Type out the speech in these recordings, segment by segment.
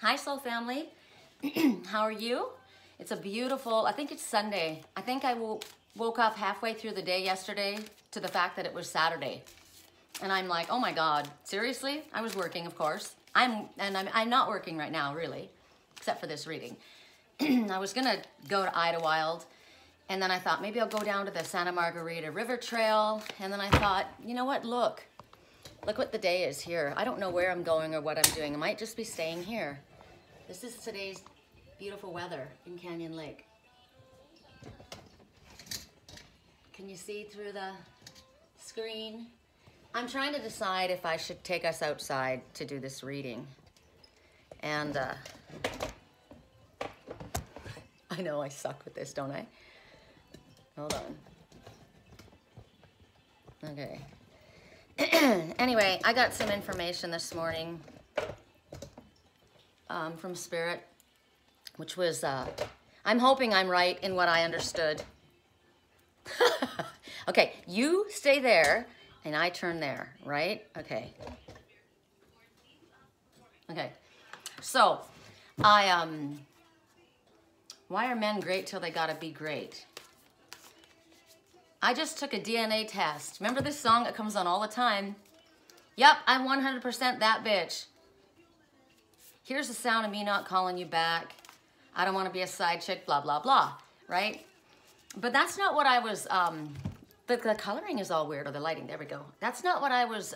Hi, Soul Family. How are you? It's a beautiful, I think it's Sunday. I think I woke up halfway through the day yesterday to the fact that it was Saturday. And I'm like, oh my God, seriously? I was working, of course. I'm not working right now, really, except for this reading. I was gonna go to Idlewild, and then I thought maybe I'll go down to the Santa Margarita River Trail. And then I thought, you know what, look what the day is here. I don't know where I'm going or what I'm doing. I might just be staying here. This is today's beautiful weather in Canyon Lake. Can you see through the screen? I'm trying to decide if I should take us outside to do this reading. And I know I suck with this, don't I? Hold on. Okay. Anyway, I got some information this morning from Spirit, which was, I'm hoping I'm right in what I understood. Okay, you stay there and I turn there, right? Okay. Okay. So, why are men great till they gotta be great? I just took a DNA test. Remember this song that comes on all the time? Yep, I'm 100% that bitch. Here's the sound of me not calling you back. I don't want to be a side chick, blah, blah, blah, right? But that's not what I was, the coloring is all weird, or the lighting, there we go. That's not what I was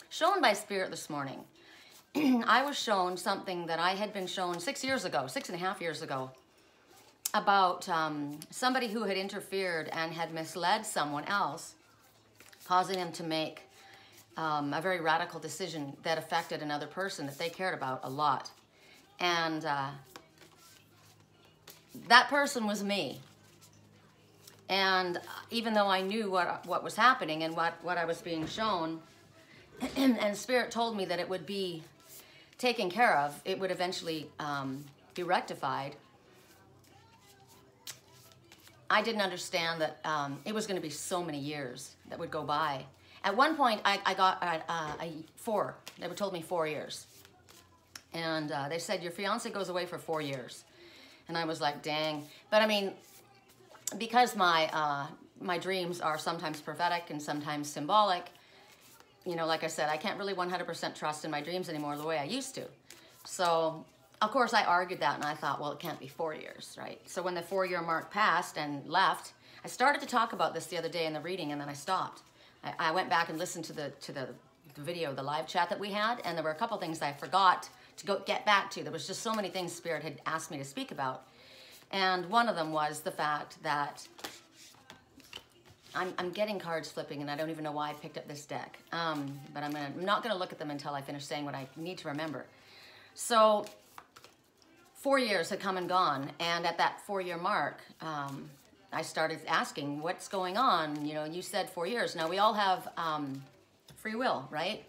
shown by Spirit this morning. I was shown something that I had been shown 6.5 years ago, about somebody who had interfered and had misled someone else, causing them to make a very radical decision that affected another person that they cared about a lot. And that person was me. And even though I knew what was happening and what I was being shown, and Spirit told me that it would be taken care of, it would eventually be rectified, I didn't understand that it was going to be so many years that would go by. At one point, I got they told me 4 years. And they said, your fiance goes away for 4 years. And I was like, dang. But I mean, because my dreams are sometimes prophetic and sometimes symbolic, you know, like I said, I can't really 100% trust in my dreams anymore the way I used to. So, of course, I argued that, and I thought, well, it can't be 4 years, right? So when the 4-year mark passed and left, I started to talk about this the other day in the reading, and then I stopped. I went back and listened to the video, the live chat that we had, and there were a couple things I forgot to get back to. There was just so many things Spirit had asked me to speak about. And one of them was the fact that I'm getting cards flipping, and I don't even know why I picked up this deck. But I'm not going to look at them until I finish saying what I need to remember. So 4 years had come and gone, and at that 4-year mark, I started asking, what's going on? You know, you said 4 years. Now, we all have free will, right?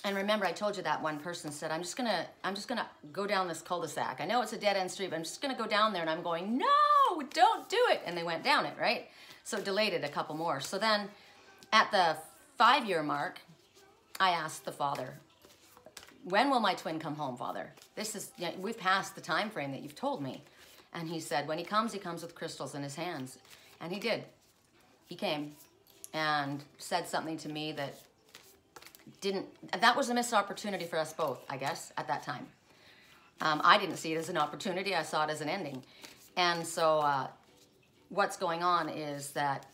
And remember, I told you that one person said, I'm just gonna go down this cul-de-sac. I know it's a dead-end street, but I'm just gonna go down there. And I'm going, no, don't do it. And they went down it, right? So it delayed it a couple more. So then at the 5-year mark, I asked the Father, when will my twin come home, Father? We've passed the time frame that you've told me. And he said, when he comes with crystals in his hands. And he did. He came and said something to me that was a missed opportunity for us both, I guess, at that time. I didn't see it as an opportunity. I saw it as an ending. And so what's going on is that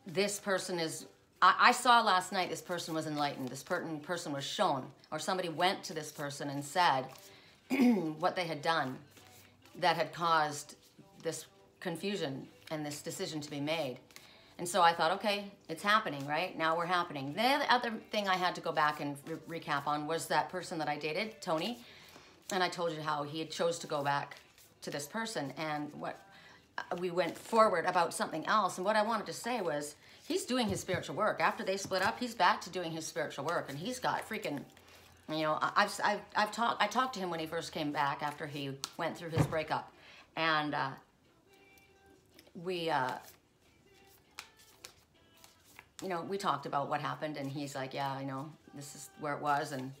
this person is, I saw last night this person was enlightened. This person was shown, or somebody went to this person and said what they had done that had caused this confusion and this decision to be made. And so I thought, okay, it's happening, right? Now we're happening. The other thing I had to go back and recap on was that person that I dated, Tony. And I told you how he had chose to go back to this person. And we went forward about something else. And what I wanted to say was, he's doing his spiritual work. After they split up, he's back to doing his spiritual work. And he's got freaking, you know, I talked to him when he first came back after he went through his breakup. And you know, we talked about what happened, and he's like, yeah, I know, this is where it was, and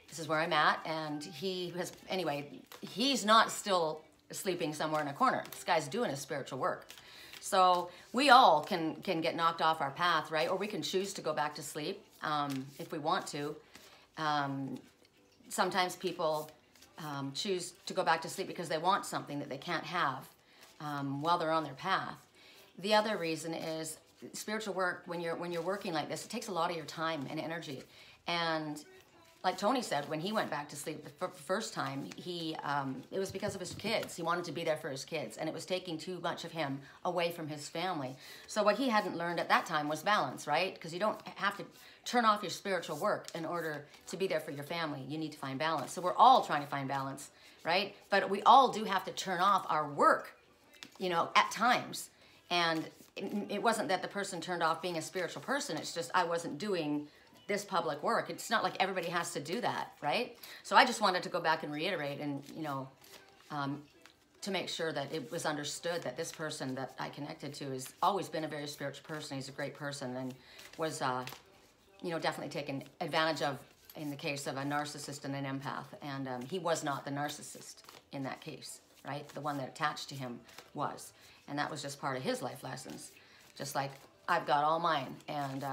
this is where I'm at. And he has, anyway, he's not still sleeping somewhere in a corner. This guy's doing his spiritual work. So we all can get knocked off our path, right? Or we can choose to go back to sleep if we want to. Sometimes people choose to go back to sleep because they want something that they can't have while they're on their path. The other reason is spiritual work. When you're working like this, it takes a lot of your time and energy. And like Tony said, when he went back to sleep the first time, it was because of his kids. He wanted to be there for his kids, and it was taking too much of him away from his family. So what he hadn't learned at that time was balance, right? Because you don't have to turn off your spiritual work in order to be there for your family. You need to find balance. So we're all trying to find balance, right? But we all do have to turn off our work, you know, at times. And it wasn't that the person turned off being a spiritual person. It's just I wasn't doing this public work. It's not like everybody has to do that, right? So I just wanted to go back and reiterate and, you know, to make sure that it was understood that this person that I connected to has always been a very spiritual person. He's a great person and was, you know, definitely taken advantage of in the case of a narcissist and an empath. And he was not the narcissist in that case, right? The one that attached to him was. And that was just part of his life lessons. Just like I've got all mine, and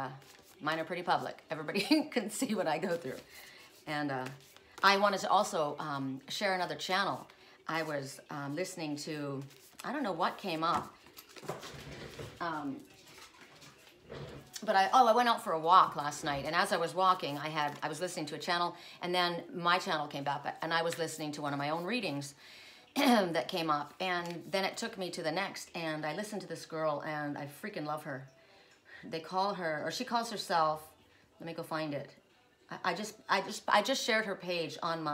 mine are pretty public. Everybody can see what I go through. And I wanted to also share another channel. I was listening to, I don't know what came up. But I went out for a walk last night, and as I was walking, I was listening to a channel, and then my channel came up, and I was listening to one of my own readings that came up, and then it took me to the next, and I listened to this girl, and I freaking love her. They call her, or she calls herself, let me go find it. I just shared her page on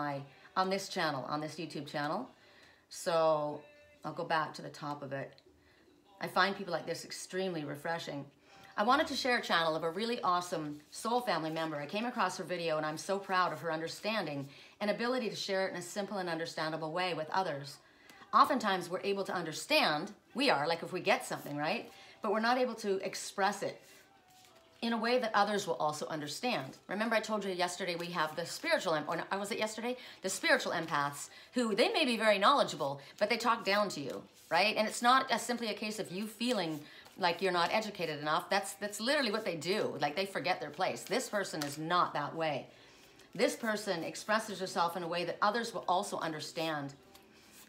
this channel, on this YouTube channel. So I'll go back to the top of it. I find people like this extremely refreshing. I wanted to share a channel of a really awesome soul family member. I came across her video, and I'm so proud of her understanding and ability to share it in a simple and understandable way with others. Oftentimes we're able to understand, we are, like if we get something, right? But we're not able to express it in a way that others will also understand. Remember I told you yesterday we have the spiritual, or was it yesterday? The spiritual empaths, who they may be very knowledgeable, but they talk down to you, right? And it's not simply a case of you feeling like you're not educated enough. That's literally what they do. Like they forget their place. This person is not that way. This person expresses herself in a way that others will also understand.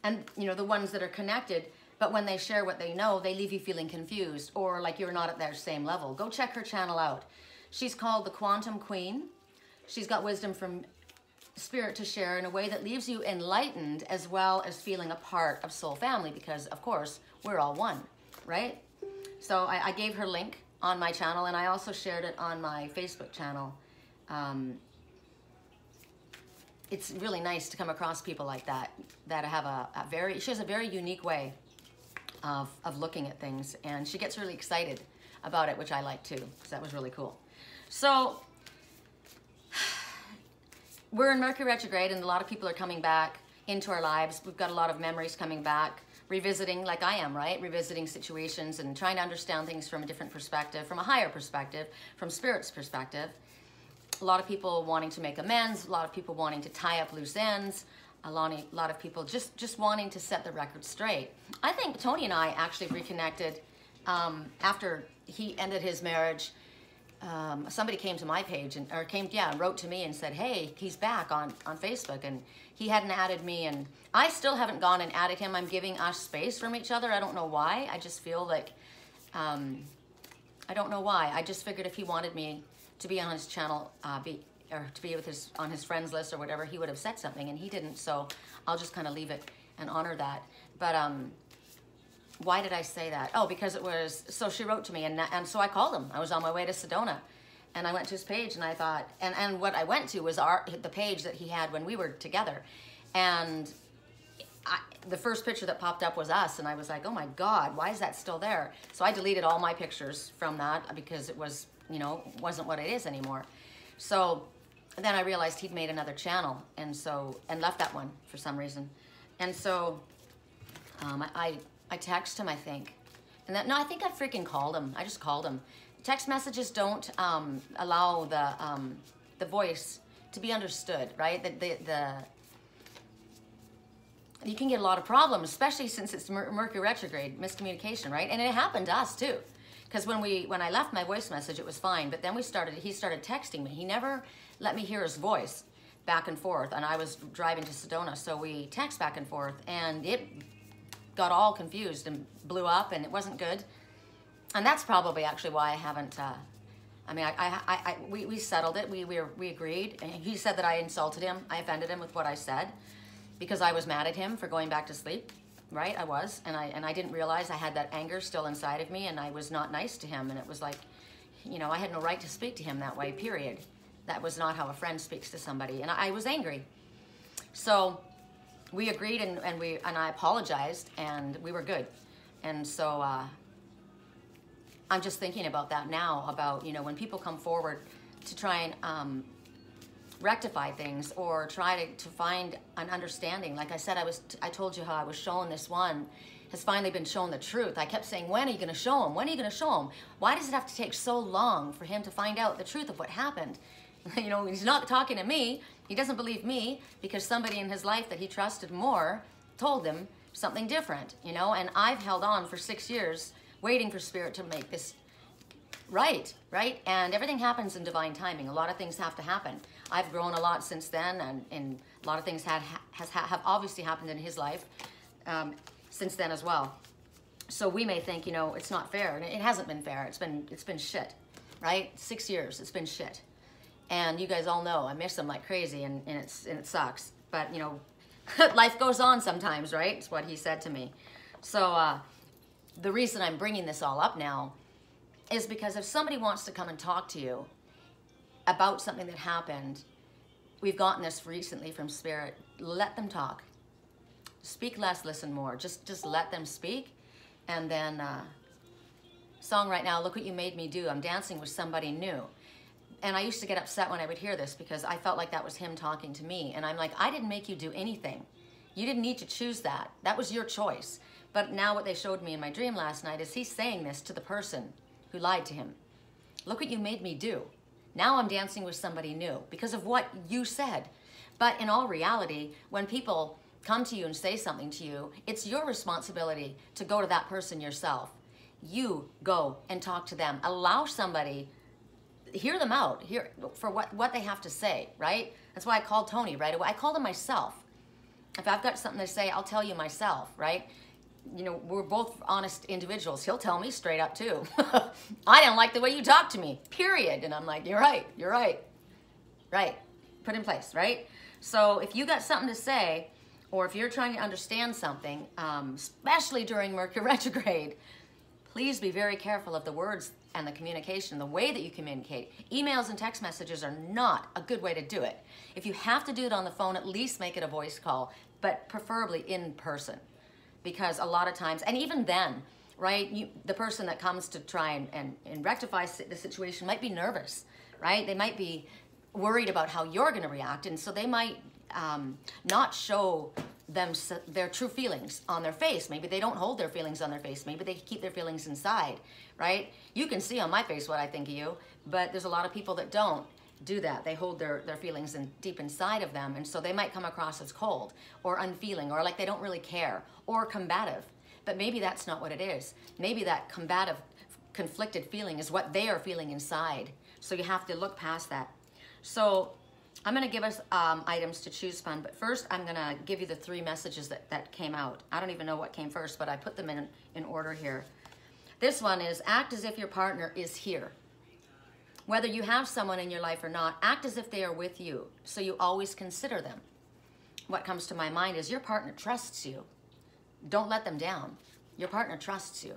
And you know, the ones that are connected, but when they share what they know, they leave you feeling confused or like you're not at their same level. Go check her channel out. She's called the Quantum Queen. She's got wisdom from spirit to share in a way that leaves you enlightened as well as feeling a part of soul family, because of course we're all one, right? So I gave her link on my channel, and I also shared it on my Facebook channel. It's really nice to come across people like that have she has a very unique way of looking at things, and she gets really excited about it, which I like too. So that was really cool. So we're in Mercury retrograde, and a lot of people are coming back into our lives. We've got a lot of memories coming back, revisiting, like I am, right? Revisiting situations and trying to understand things from a different perspective, from a higher perspective, from spirit's perspective. A lot of people wanting to make amends, a lot of people wanting to tie up loose ends, a lot of people just wanting to set the record straight. I think Tony and I actually reconnected after he ended his marriage. Somebody came to my page and wrote to me and said, hey, he's back on Facebook, and he hadn't added me, and I still haven't gone and added him. I'm giving us space from each other. I don't know why. I just feel like I don't know why. I just figured if he wanted me to be on his channel, or to be with on his friends list or whatever, he would have said something, and he didn't. So I'll just kind of leave it and honor that. But why did I say that? Oh, because it was, so she wrote to me, and so I called him. I was on my way to Sedona, and I went to his page, and I thought, and what I went to was the page that he had when we were together. And the first picture that popped up was us, and I was like, oh my God, why is that still there? So I deleted all my pictures from that because it was, you know, wasn't what it is anymore. So then I realized he'd made another channel, and left that one for some reason. And so I texted him, I think. And no, I think I freaking called him. I just called him. Text messages don't allow the voice to be understood, right? You can get a lot of problems, especially since it's Mercury retrograde, miscommunication, right? And it happened to us too. Because when I left my voice message, it was fine. But then he started texting me. He never let me hear his voice back and forth. And I was driving to Sedona, so we text back and forth. And it got all confused and blew up, and it wasn't good. And that's probably actually why I haven't, we settled it. We agreed. And he said that I insulted him. I offended him with what I said because I was mad at him for going back to sleep. Right, I was, and I didn't realize I had that anger still inside of me, and I was not nice to him, and it was like, you know, I had no right to speak to him that way, period. That was not how a friend speaks to somebody, and I was angry. So we agreed, and I apologized, and we were good. And so I'm just thinking about that now, about, you know, when people come forward to try and rectify things or try to find an understanding. Like I said, I told you how I was shown this one has finally been shown the truth. I kept saying, when are you going to show him? When are you going to show him? Why does it have to take so long for him to find out the truth of what happened? You know, he's not talking to me. He doesn't believe me because somebody in his life that he trusted more told him something different, you know, and I've held on for 6 years waiting for Spirit to make this right? And everything happens in divine timing. A lot of things have to happen. I've grown a lot since then, and a lot of things have obviously happened in his life since then as well. So we may think, you know, it's not fair, and it hasn't been fair. It's been shit, right? 6 years, it's been shit, and you guys all know I miss him like crazy, and it sucks. But you know, life goes on sometimes, right? It's what he said to me. So the reason I'm bringing this all up now is because if somebody wants to come and talk to you about something that happened, we've gotten this recently from Spirit, let them talk. Speak less, listen more. Just let them speak. And then, song right now, Look What You Made Me Do. I'm dancing with somebody new. And I used to get upset when I would hear this because I felt like that was him talking to me. And I'm like, I didn't make you do anything. You didn't need to choose that. That was your choice. But now what they showed me in my dream last night is he's saying this to the person who lied to him. Look what you made me do. Now I'm dancing with somebody new because of what you said. But in all reality, when people come to you and say something to you, it's your responsibility to go to that person yourself. You go and talk to them. Allow somebody, hear them out, hear for what they have to say, right? That's why I called Tony right away. I called him myself. If I've got something to say, I'll tell you myself, right? You know, we're both honest individuals. He'll tell me straight up too. I didn't like the way you talked to me, period. And I'm like, you're right. Right. Put in place, right? So if you got something to say, or if you're trying to understand something, especially during Mercury retrograde, please be very careful of the words and the communication, the way that you communicate. Emails and text messages are not a good way to do it. If you have to do it on the phone, at least make it a voice call, but preferably in person. Because a lot of times, and even then, right, the person that comes to try and rectify the situation might be nervous, right? They might be worried about how you're going to react, and so they might not show their true feelings on their face. Maybe they don't hold their feelings on their face. Maybe they keep their feelings inside, right? You can see on my face what I think of you, but there's a lot of people that don't do that. They hold their feelings deep inside of them, and so they might come across as cold or unfeeling or like they don't really care or combative. But maybe that's not what it is. Maybe that combative, conflicted feeling is what they are feeling inside. So you have to look past that. So I'm going to give us items to choose from, but first I'm going to give you the 3 messages that came out. I don't even know what came first, but I put them in order here. This one is, act as if your partner is here. Whether you have someone in your life or not, act as if they are with you, so you always consider them. What comes to my mind is your partner trusts you. Don't let them down. Your partner trusts you.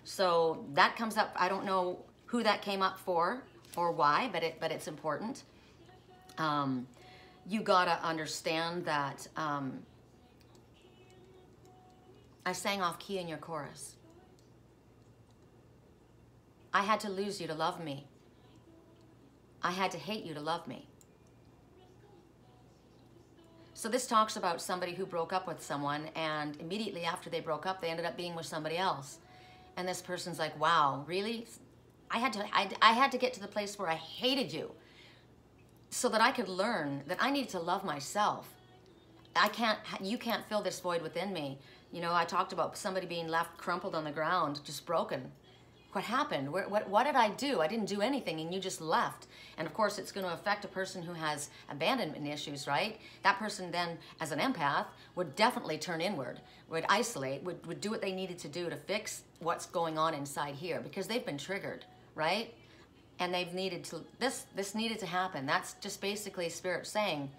So that comes up. I don't know who that came up for or why, but it's important. You gotta understand that I sang off key in your chorus. I had to lose you to love me. I had to hate you to love me. So this talks about somebody who broke up with someone, and immediately after they broke up, they ended up being with somebody else. And this person's like, wow, really? I had to get to the place where I hated you so that I could learn that I needed to love myself. You can't fill this void within me. You know, I talked about somebody being left crumpled on the ground, just broken. What happened? What did I do? I didn't do anything, and you just left. And of course, it's going to affect a person who has abandonment issues, right? That person then, as an empath, would definitely turn inward, would isolate, would do what they needed to do to fix what's going on inside here, because they've been triggered, right? And they've needed to, this needed to happen. That's just basically Spirit saying,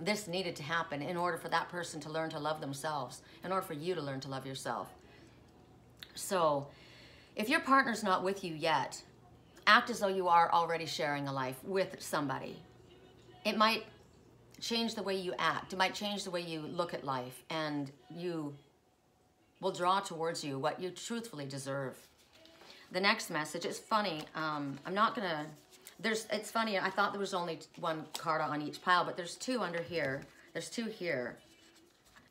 this needed to happen in order for that person to learn to love themselves, in order for you to learn to love yourself. So, if your partner's not with you yet, act as though you are already sharing a life with somebody. It might change the way you act. It might change the way you look at life, and you will draw towards you what you truthfully deserve. The next message, it's funny. It's funny, I thought there was only one card on each pile, but there's two under here. There's two here,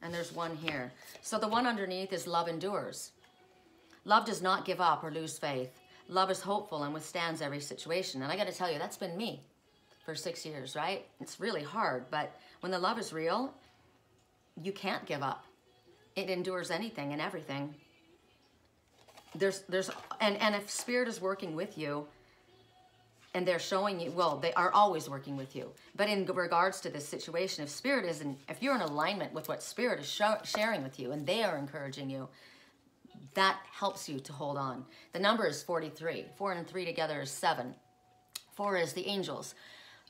and there's one here. So the one underneath is love endures. Love does not give up or lose faith. Love is hopeful and withstands every situation. And I got to tell you, that's been me for 6 years, right? It's really hard, but when the love is real, you can't give up. It endures anything and everything. And if Spirit is working with you, and they're showing you, well, they are always working with you. But in regards to this situation, if you're in alignment with what Spirit is sharing with you, and they are encouraging you, that helps you to hold on. The number is 43. 4 and 3 together is 7. 4 is the angels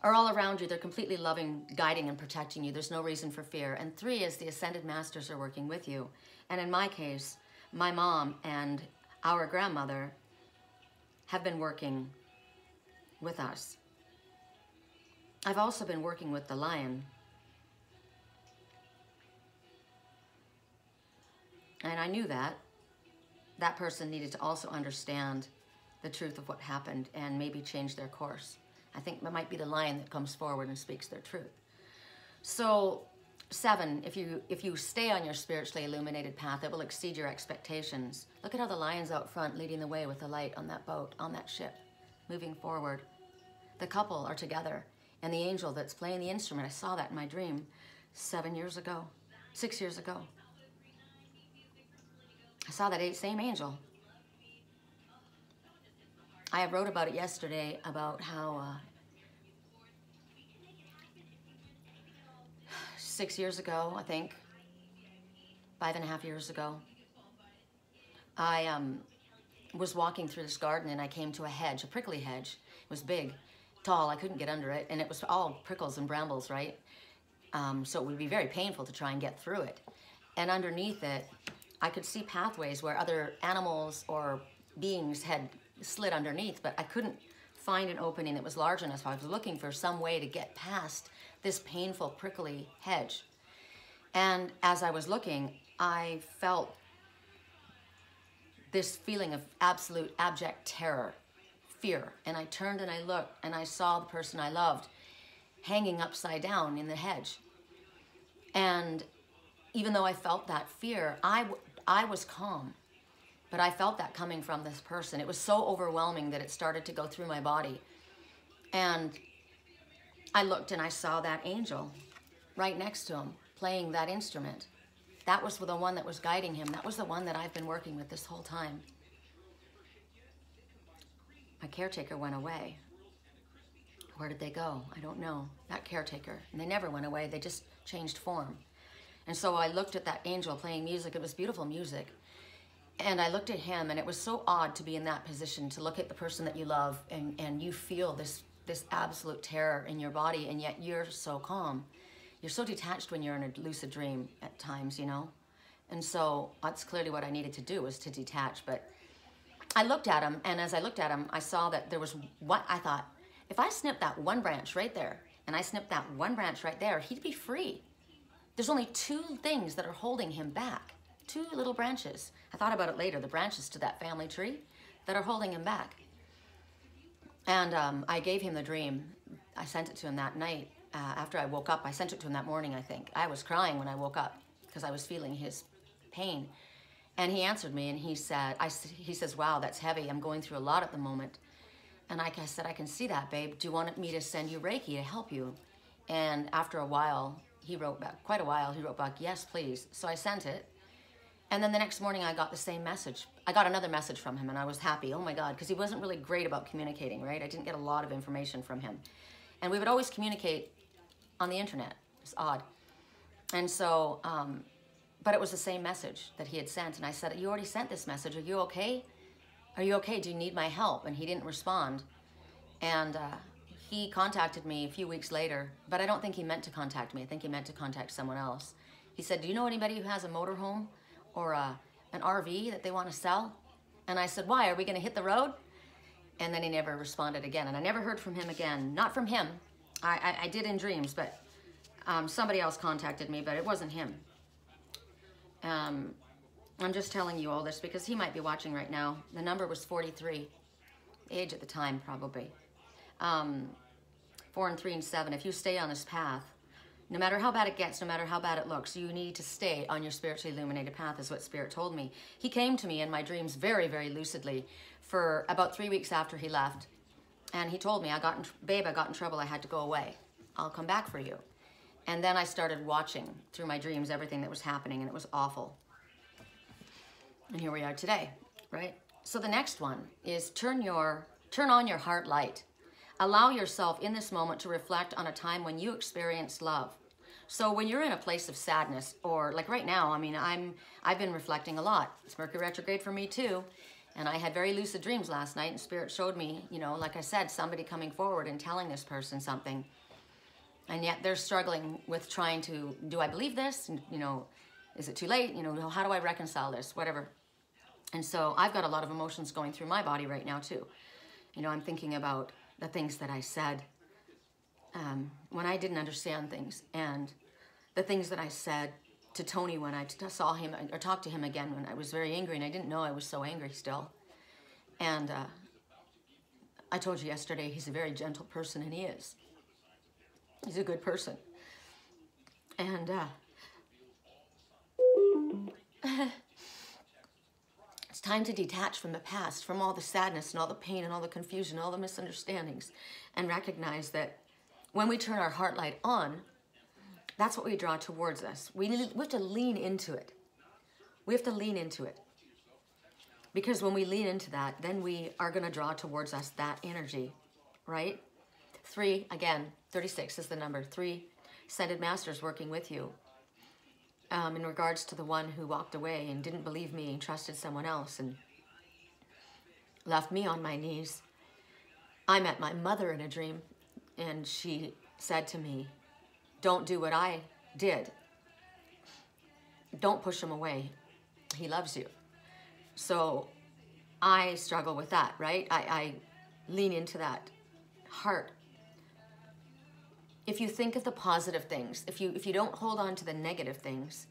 are all around you. They're completely loving, guiding, and protecting you. There's no reason for fear. And 3 is the ascended masters are working with you. And in my case, my mom and our grandmother have been working with us. I've also been working with the lion. And I knew that person needed to also understand the truth of what happened and maybe change their course. I think it might be the lion that comes forward and speaks their truth. So 7, if you stay on your spiritually illuminated path, it will exceed your expectations. Look at how the lion's out front leading the way with the light on that boat, on that ship, moving forward. The couple are together, and the angel that's playing the instrument, I saw that in my dream 6 years ago. I saw that same angel. I wrote about it yesterday, about how 6 years ago, I think, 5.5 years ago, I was walking through this garden, and I came to a hedge, a prickly hedge. It was big, tall, I couldn't get under it, and it was all prickles and brambles, right? So it would be very painful to try and get through it. And underneath it, I could see pathways where other animals or beings had slid underneath, but I couldn't find an opening that was large enough. So I was looking for some way to get past this painful, prickly hedge. And as I was looking, I felt this feeling of absolute abject terror, fear. And I turned and I looked, and I saw the person I loved hanging upside down in the hedge. And even though I felt that fear, I was calm, but I felt that coming from this person. It was so overwhelming that it started to go through my body. And I looked and I saw that angel right next to him playing that instrument. That was the one that was guiding him. That was the one that I've been working with this whole time. My caretaker went away. Where did they go? I don't know. That caretaker. And they never went away. They just changed form. And so I looked at that angel playing music. It was beautiful music. And I looked at him, and it was so odd to be in that position, to look at the person that you love, and you feel this absolute terror in your body, and yet you're so calm. You're so detached when you're in a lucid dream at times, you know? And so that's clearly what I needed to do, was to detach. But I looked at him, and as I looked at him, I saw that there was what I thought, if I snipped that one branch right there, and I snipped that one branch right there, he'd be free. There's only 2 things that are holding him back. 2 little branches. I thought about it later, the branches to that family tree that are holding him back. And I gave him the dream. I sent it to him that night. After I woke up, I sent it to him that morning, I think. I was crying when I woke up because I was feeling his pain. And he answered me, and he says, wow, that's heavy. I'm going through a lot at the moment. And like I said, I can see that, babe. Do you want me to send you Reiki to help you? And after a while, he wrote back, quite a while, he wrote back, yes, please. So I sent it. And then the next morning I got the same message. I got another message from him and I was happy. Oh my God, because he wasn't really great about communicating, right? I didn't get a lot of information from him. And we would always communicate on the internet. It's odd. And so, but it was the same message that he had sent. And I said, you already sent this message. Are you okay? Are you okay? Do you need my help? And he didn't respond. And he contacted me a few weeks later, but I don't think he meant to contact me. I think he meant to contact someone else. He said, do you know anybody who has a motorhome or an RV that they want to sell? And I said, why? Are we going to hit the road? And then he never responded again. And I never heard from him again. Not from him. I did in dreams, but somebody else contacted me, but it wasn't him. I'm just telling you all this because he might be watching right now. The number was 43. Age at the time, probably. 4 and 3 and 7. If you stay on this path, no matter how bad it gets, no matter how bad it looks, you need to stay on your spiritually illuminated path, is what Spirit told me. He came to me in my dreams very, very lucidly for about 3 weeks after he left. And he told me, babe, I got in trouble. I had to go away. I'll come back for you. And then I started watching through my dreams everything that was happening, and it was awful. And here we are today, right? So the next one is turn on your heart light. Allow yourself in this moment to reflect on a time when you experienced love. So when you're in a place of sadness, or like right now, I mean, I've been reflecting a lot. It's Mercury retrograde for me too. And I had very lucid dreams last night, and Spirit showed me, you know, like I said, somebody coming forward and telling this person something. And yet they're struggling with trying to, do I believe this? You know, is it too late? You know, how do I reconcile this? Whatever. And so I've got a lot of emotions going through my body right now too. You know, I'm thinking about the things that I said when I didn't understand things, and the things that I said to Tony when I saw him or talked to him again when I was very angry, and I didn't know I was so angry still. And I told you yesterday, he's a very gentle person, and he is. He's a good person. And it's time to detach from the past, from all the sadness and all the pain and all the confusion, all the misunderstandings, and recognize that when we turn our heart light on, that's what we draw towards us. We have to lean into it. We have to lean into it. Because when we lean into that, then we are going to draw towards us that energy, right? 3, again, 36 is the number. 3 ascended masters working with you. In regards to the one who walked away and didn't believe me and trusted someone else and left me on my knees. I met my mother in a dream, and she said to me, don't do what I did. Don't push him away. He loves you. So I struggle with that, right? I lean into that heart. If you think of the positive things, if you don't hold on to the negative things,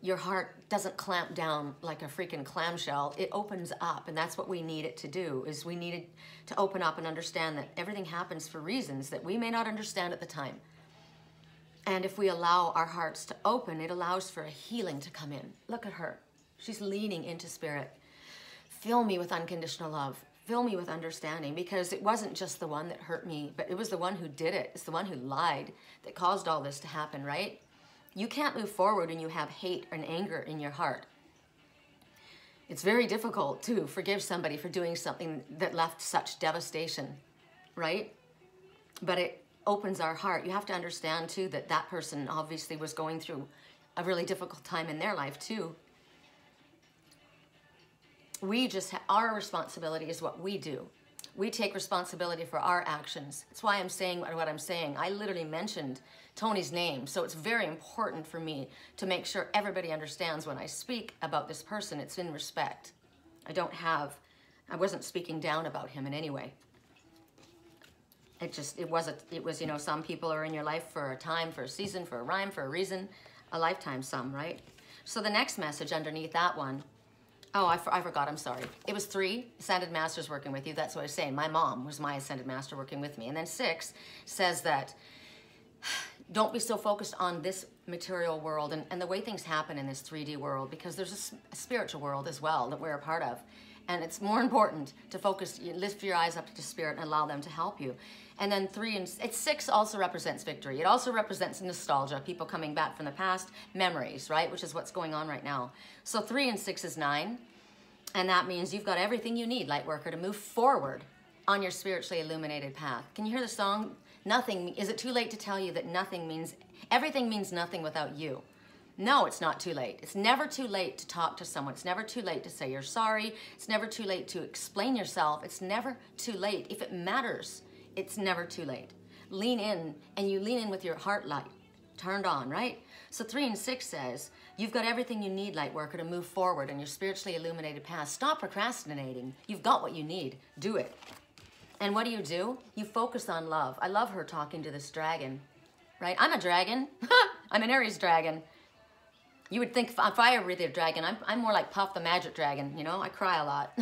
your heart doesn't clamp down like a freaking clamshell. It opens up, and that's what we need it to do, is we need it to open up and understand that everything happens for reasons that we may not understand at the time. And if we allow our hearts to open, it allows for a healing to come in. Look at her. She's leaning into Spirit. Fill me with unconditional love. Fill me with understanding, because it wasn't just the one that hurt me, but it was the one who did it. It's the one who lied that caused all this to happen, right? You can't move forward when you have hate and anger in your heart. It's very difficult to forgive somebody for doing something that left such devastation, right? But it opens our heart. You have to understand too that that person obviously was going through a really difficult time in their life too. We just our responsibility is what we do. We take responsibility for our actions. That's why I'm saying what I'm saying. I literally mentioned Tony's name, so it's very important for me to make sure everybody understands when I speak about this person, it's in respect. I wasn't speaking down about him in any way. It was, you know, some people are in your life for a time, for a season, for a rhyme, for a reason, a lifetime, some, right? So the next message underneath that one, oh, I forgot, I'm sorry. It was 3 ascended masters working with you. That's what I was saying. My mom was my ascended master working with me. And then 6 says that don't be so focused on this material world and the way things happen in this 3D world, because there's a spiritual world as well that we're a part of. And it's more important to focus, you lift your eyes up to Spirit and allow them to help you. And then 6 also represents victory. It also represents nostalgia, people coming back from the past, memories, right? Which is what's going on right now. So 3 and 6 is 9. And that means you've got everything you need, light worker, to move forward on your spiritually illuminated path. Can you hear the song? Nothing. Is it too late to tell you that everything means nothing without you? No, it's not too late. It's never too late to talk to someone. It's never too late to say you're sorry. It's never too late to explain yourself. It's never too late. If it matters, it's never too late. Lean in, and you lean in with your heart light turned on, right? So 3 and 6 says, you've got everything you need, light worker, to move forward on your spiritually illuminated path. Stop procrastinating. You've got what you need. Do it. And what do? You focus on love. I love her talking to this dragon, right? I'm a dragon. I'm an Aries dragon. You would think fire breather dragon. I'm more like Puff the magic dragon, you know? I cry a lot.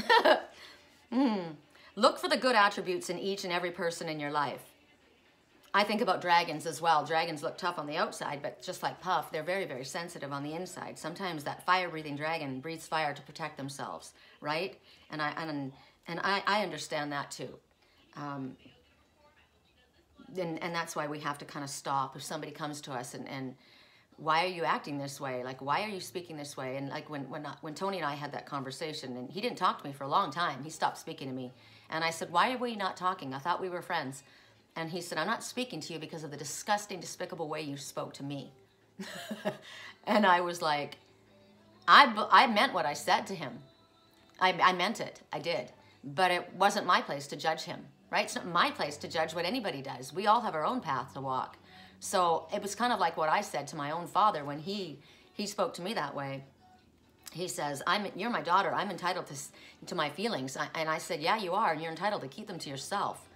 Look for the good attributes in each and every person in your life. I think about dragons as well. Dragons look tough on the outside, but just like Puff, they're very, very sensitive on the inside. Sometimes that fire-breathing dragon breathes fire to protect themselves, right? And I understand that too. And that's why we have to kind of stop if somebody comes to us and why are you acting this way? Like, why are you speaking this way? And like when Tony and I had that conversation, and he didn't talk to me for a long time. He stopped speaking to me. And I said, why are we not talking? I thought we were friends. And he said, I'm not speaking to you because of the disgusting, despicable way you spoke to me. And I was like, I meant what I said to him. I meant it. I did. But it wasn't my place to judge him, right? It's not my place to judge what anybody does. We all have our own path to walk. So it was kind of like what I said to my own father when he spoke to me that way. He says, you're my daughter. I'm entitled to my feelings. And I said, yeah, you are. And you're entitled to keep them to yourself.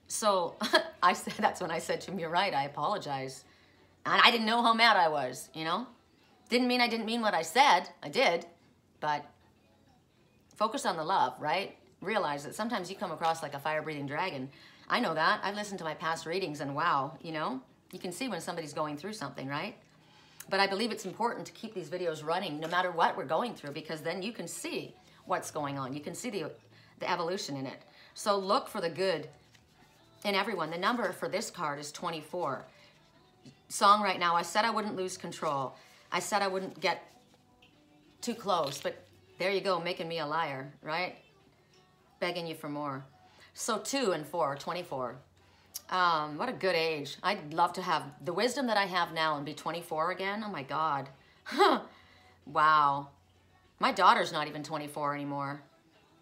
So I said, that's when I said to him, you're right. I apologize. And I didn't know how mad I was, you know? Didn't mean I didn't mean what I said. I did. But focus on the love, right? Realize that sometimes you come across like a fire-breathing dragon. I know that. I've listened to my past readings and wow, you know? You can see when somebody's going through something, right? But I believe it's important to keep these videos running no matter what we're going through, because then you can see what's going on. You can see the evolution in it. So look for the good in everyone. The number for this card is 24. Song right now, I said I wouldn't lose control. I said I wouldn't get too close, but there you go, making me a liar, right? Begging you for more. So 2 and 4, 24. What a good age. I'd love to have the wisdom that I have now and be 24 again. Oh my God. Wow. My daughter's not even 24 anymore.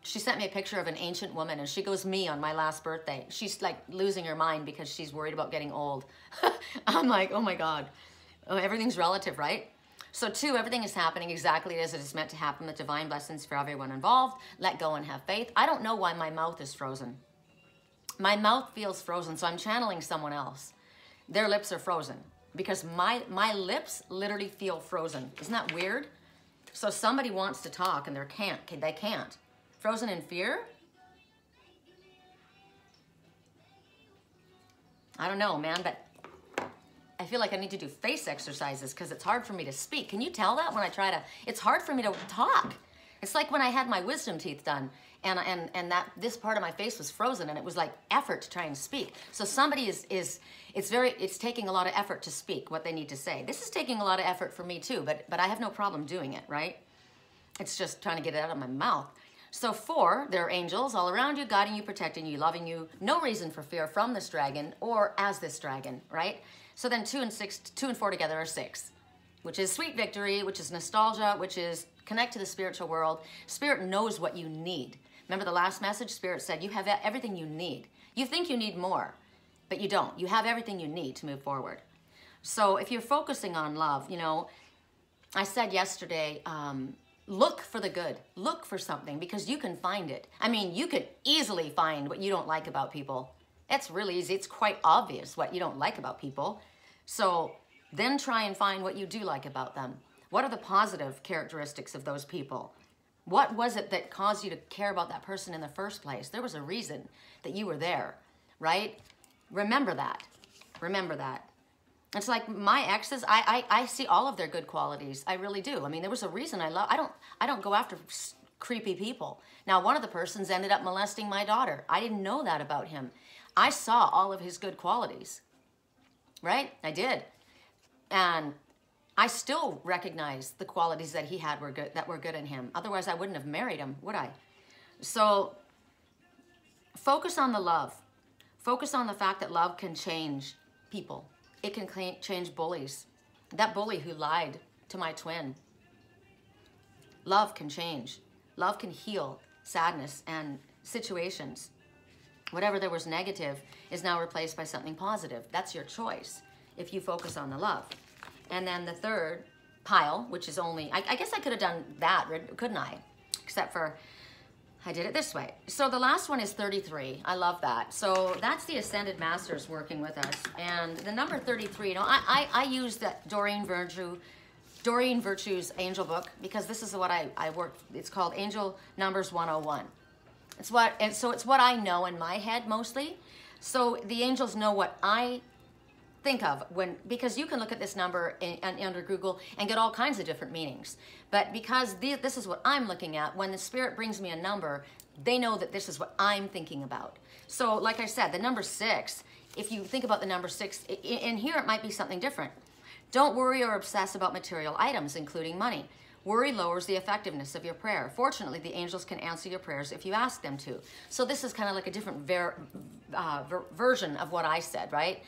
She sent me a picture of an ancient woman and she goes me on my last birthday. She's like losing her mind because she's worried about getting old. I'm like, oh my God. Oh, everything's relative, right? So 2, everything is happening exactly as it is meant to happen. The divine blessings for everyone involved. Let go and have faith. I don't know why my mouth is frozen. My mouth feels frozen, so I'm channeling someone else. Their lips are frozen because my lips literally feel frozen. Isn't that weird? So somebody wants to talk and they can't. Frozen in fear? I don't know, man, but I feel like I need to do face exercises because it's hard for me to speak. Can you tell that when I try to? It's hard for me to talk. It's like when I had my wisdom teeth done and that this part of my face was frozen and it was like effort to try and speak. So somebody it's taking a lot of effort to speak what they need to say. This is taking a lot of effort for me too, but I have no problem doing it, right? It's just trying to get it out of my mouth. So 4, there are angels all around you, guiding you, protecting you, loving you. No reason for fear from this dragon or as this dragon, right? So then 2 and 4 together are 6, which is sweet victory, which is nostalgia, which is connect to the spiritual world. Spirit knows what you need. Remember the last message? Spirit said you have everything you need. You think you need more, but you don't. You have everything you need to move forward. So if you're focusing on love, you know, I said yesterday, look for the good. Look for something because you can find it. I mean, you could easily find what you don't like about people. It's really easy. It's quite obvious what you don't like about people. So then try and find what you do like about them. What are the positive characteristics of those people? What was it that caused you to care about that person in the first place? There was a reason that you were there, right? Remember that. Remember that. It's like my exes, I see all of their good qualities. I really do. I mean, there was a reason I don't go after creepy people. Now, one of the persons ended up molesting my daughter. I didn't know that about him. I saw all of his good qualities, right? I did. And I still recognize the qualities that he had that were good in him. Otherwise, I wouldn't have married him, would I? So focus on the love. Focus on the fact that love can change people. It can change bullies. That bully who lied to my twin. Love can change. Love can heal sadness and situations. Whatever there was negative is now replaced by something positive. That's your choice if you focus on the love. And then the third pile, which is only, I guess I could have done that, couldn't I? Except for I did it this way. So the last one is 33. I love that. So that's the Ascended Masters working with us. And the number 33, you know, I use that Doreen Virtue's angel book because this is what I work. It's called Angel Numbers 101. It's what I know in my head mostly. So the angels know what I think of because you can look at this number under Google and get all kinds of different meanings. But because this is what I'm looking at, when the Spirit brings me a number, they know that this is what I'm thinking about. So like I said, the number 6, if you think about the number 6, in here it might be something different. Don't worry or obsess about material items, including money. Worry lowers the effectiveness of your prayer. Fortunately, the angels can answer your prayers if you ask them to. So this is kind of like a different version of what I said, right?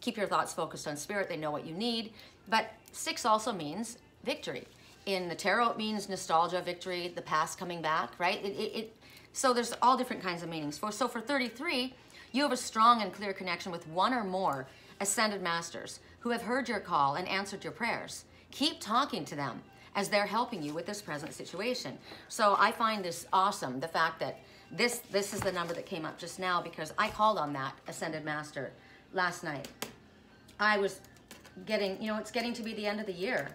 Keep your thoughts focused on Spirit. They know what you need. But 6 also means victory. In the tarot, it means nostalgia, victory, the past coming back, right? So there's all different kinds of meanings. So for 33, you have a strong and clear connection with one or more Ascended Masters who have heard your call and answered your prayers. Keep talking to them as they're helping you with this present situation. So I find this awesome, the fact that this is the number that came up just now because I called on that Ascended Master last night. I was getting, you know, it's getting to be the end of the year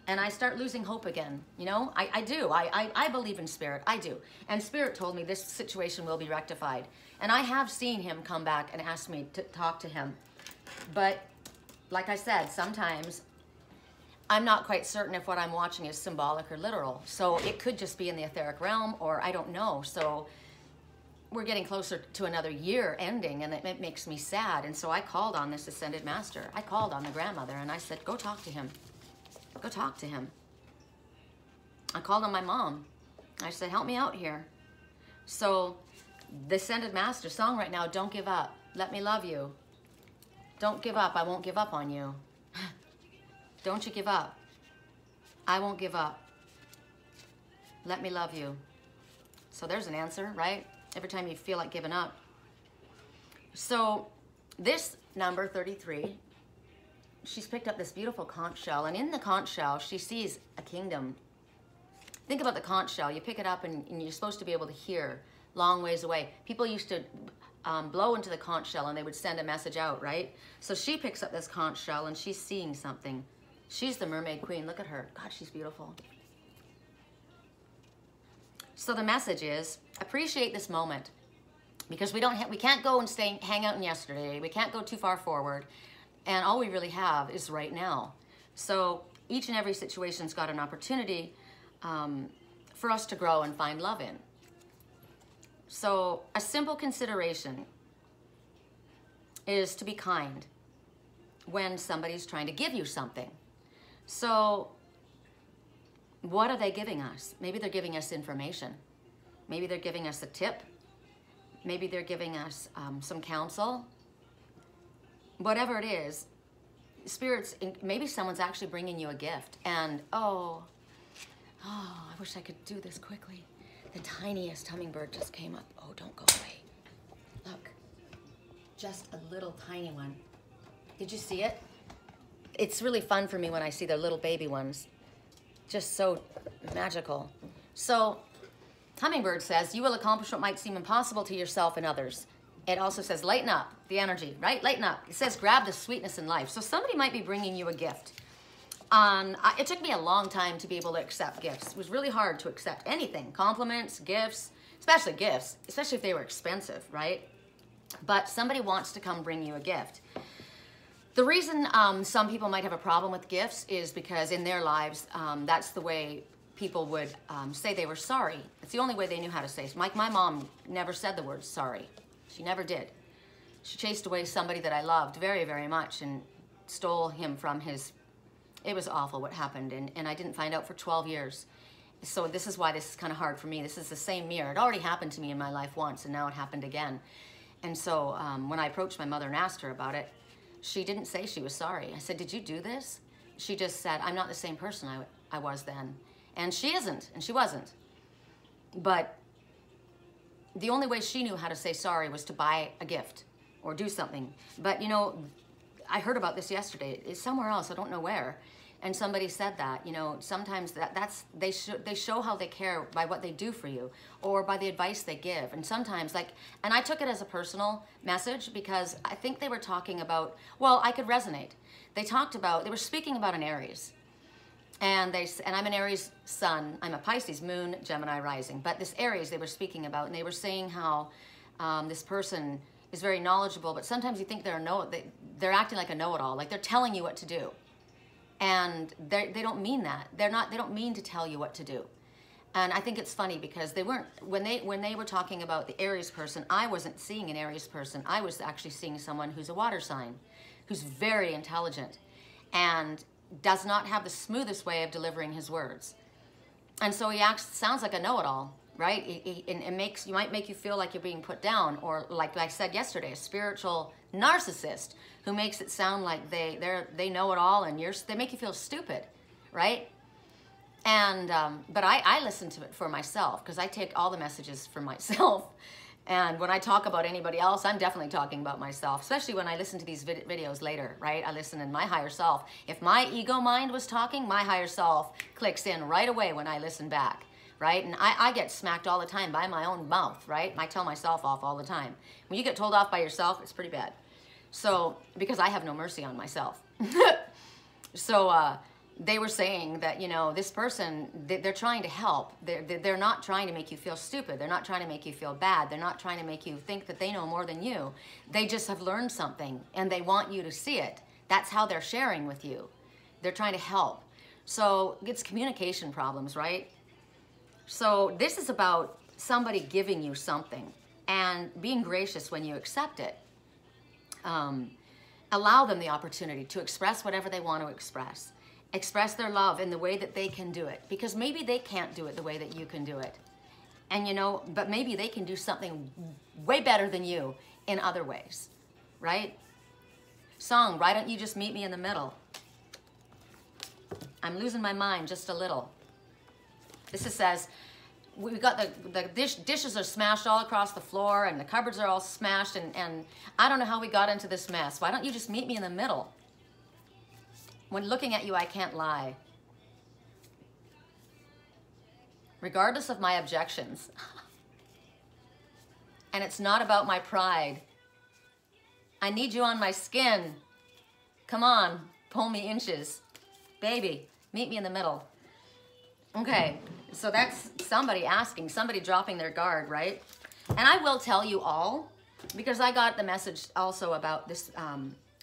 and I start losing hope again. You know, I do. I believe in Spirit. I do. And Spirit told me this situation will be rectified. And I have seen him come back and ask me to talk to him. But like I said, sometimes I'm not quite certain if what I'm watching is symbolic or literal. So it could just be in the etheric realm or I don't know. So we're getting closer to another year ending and it makes me sad. And so I called on this Ascended Master. I called on the grandmother and I said, go talk to him. Go talk to him. I called on my mom. I said, help me out here. So the Ascended Master song right now, Don't Give Up. Let me love you. Don't give up. I won't give up on you. Don't you give up. I won't give up. Let me love you. So there's an answer, right? Every time you feel like giving up. So this number 33, she's picked up this beautiful conch shell, and in the conch shell, she sees a kingdom. Think about the conch shell. You pick it up, and you're supposed to be able to hear long ways away. People used to blow into the conch shell, and they would send a message out, right? So she picks up this conch shell, and she's seeing something. She's the mermaid queen. Look at her. God, she's beautiful. So the message is, appreciate this moment, because we can't go and hang out in yesterday. We can't go too far forward, and all we really have is right now. So each and every situation's got an opportunity for us to grow and find love in. So a simple consideration is to be kind when somebody's trying to give you something. So what are they giving us? Maybe they're giving us information. Maybe they're giving us a tip. Maybe they're giving us some counsel. Whatever it is, spirits, maybe someone's actually bringing you a gift. And oh, I wish I could do this quickly. The tiniest hummingbird just came up. Oh, don't go away. Look, just a little tiny one. Did you see it? It's really fun for me when I see the little baby ones. Just so magical. So, hummingbird says, you will accomplish what might seem impossible to yourself and others. It also says, lighten up the energy, right? Lighten up. It says, grab the sweetness in life. So somebody might be bringing you a gift. It took me a long time to be able to accept gifts. It was really hard to accept anything. Compliments, gifts, especially if they were expensive, right? But somebody wants to come bring you a gift. The reason some people might have a problem with gifts is because in their lives, that's the way people would say they were sorry. It's the only way they knew how to say it. My mom never said the word sorry. She never did. She chased away somebody that I loved very, very much and stole him from his, it was awful what happened, and I didn't find out for 12 years. So this is why this is kind of hard for me. This is the same mirror. It already happened to me in my life once, and now it happened again. And so when I approached my mother and asked her about it, she didn't say she was sorry. I said, did you do this? She just said, I'm not the same person I was then. And she isn't, and she wasn't. But the only way she knew how to say sorry was to buy a gift or do something. But, you know, I heard about this yesterday. It's somewhere else, I don't know where. And somebody said that, you know, sometimes they show how they care by what they do for you or by the advice they give. And sometimes, like, and I took it as a personal message because I think they were talking about, well, I could resonate. They were speaking about an Aries. And I'm an Aries sun, I'm a Pisces moon, Gemini rising. But this Aries they were speaking about, and they were saying how this person is very knowledgeable, but sometimes you think they're acting like a know-it-all, like they're telling you what to do. And they don't mean that. They don't mean to tell you what to do. And I think it's funny because they weren't, when they were talking about the Aries person, I wasn't seeing an Aries person. I was actually seeing someone who's a water sign, who's very intelligent and does not have the smoothest way of delivering his words. And so he sounds like a know-it-all, right? You might make you feel like you're being put down, or like I said yesterday, a spiritual narcissist who makes it sound like they know it all, and they make you feel stupid, right? And but I listen to it for myself because I take all the messages for myself. And when I talk about anybody else, I'm definitely talking about myself, especially when I listen to these videos later, right? I listen in my higher self. If my ego mind was talking, my higher self clicks in right away when I listen back, right? And I get smacked all the time by my own mouth, right? And I tell myself off all the time. When you get told off by yourself, it's pretty bad. So, because I have no mercy on myself. So, they were saying that, you know, this person, they're trying to help. They're not trying to make you feel stupid. They're not trying to make you feel bad. They're not trying to make you think that they know more than you. They just have learned something and they want you to see it. That's how they're sharing with you. They're trying to help. So it's communication problems, right? So this is about somebody giving you something and being gracious when you accept it. Allow them the opportunity to express whatever they want to express. Express their love in the way that they can do it, because maybe they can't do it the way that you can do it. And you know, but maybe they can do something way better than you in other ways, right? Song, why don't you just meet me in the middle? I'm losing my mind just a little. This says, we've got the dishes are smashed all across the floor and the cupboards are all smashed and I don't know how we got into this mess. Why don't you just meet me in the middle? When looking at you, I can't lie. Regardless of my objections. And it's not about my pride. I need you on my skin. Come on, pull me inches. Baby, meet me in the middle. Okay, so that's somebody asking, somebody dropping their guard, right? And I will tell you all, because I got the message also about this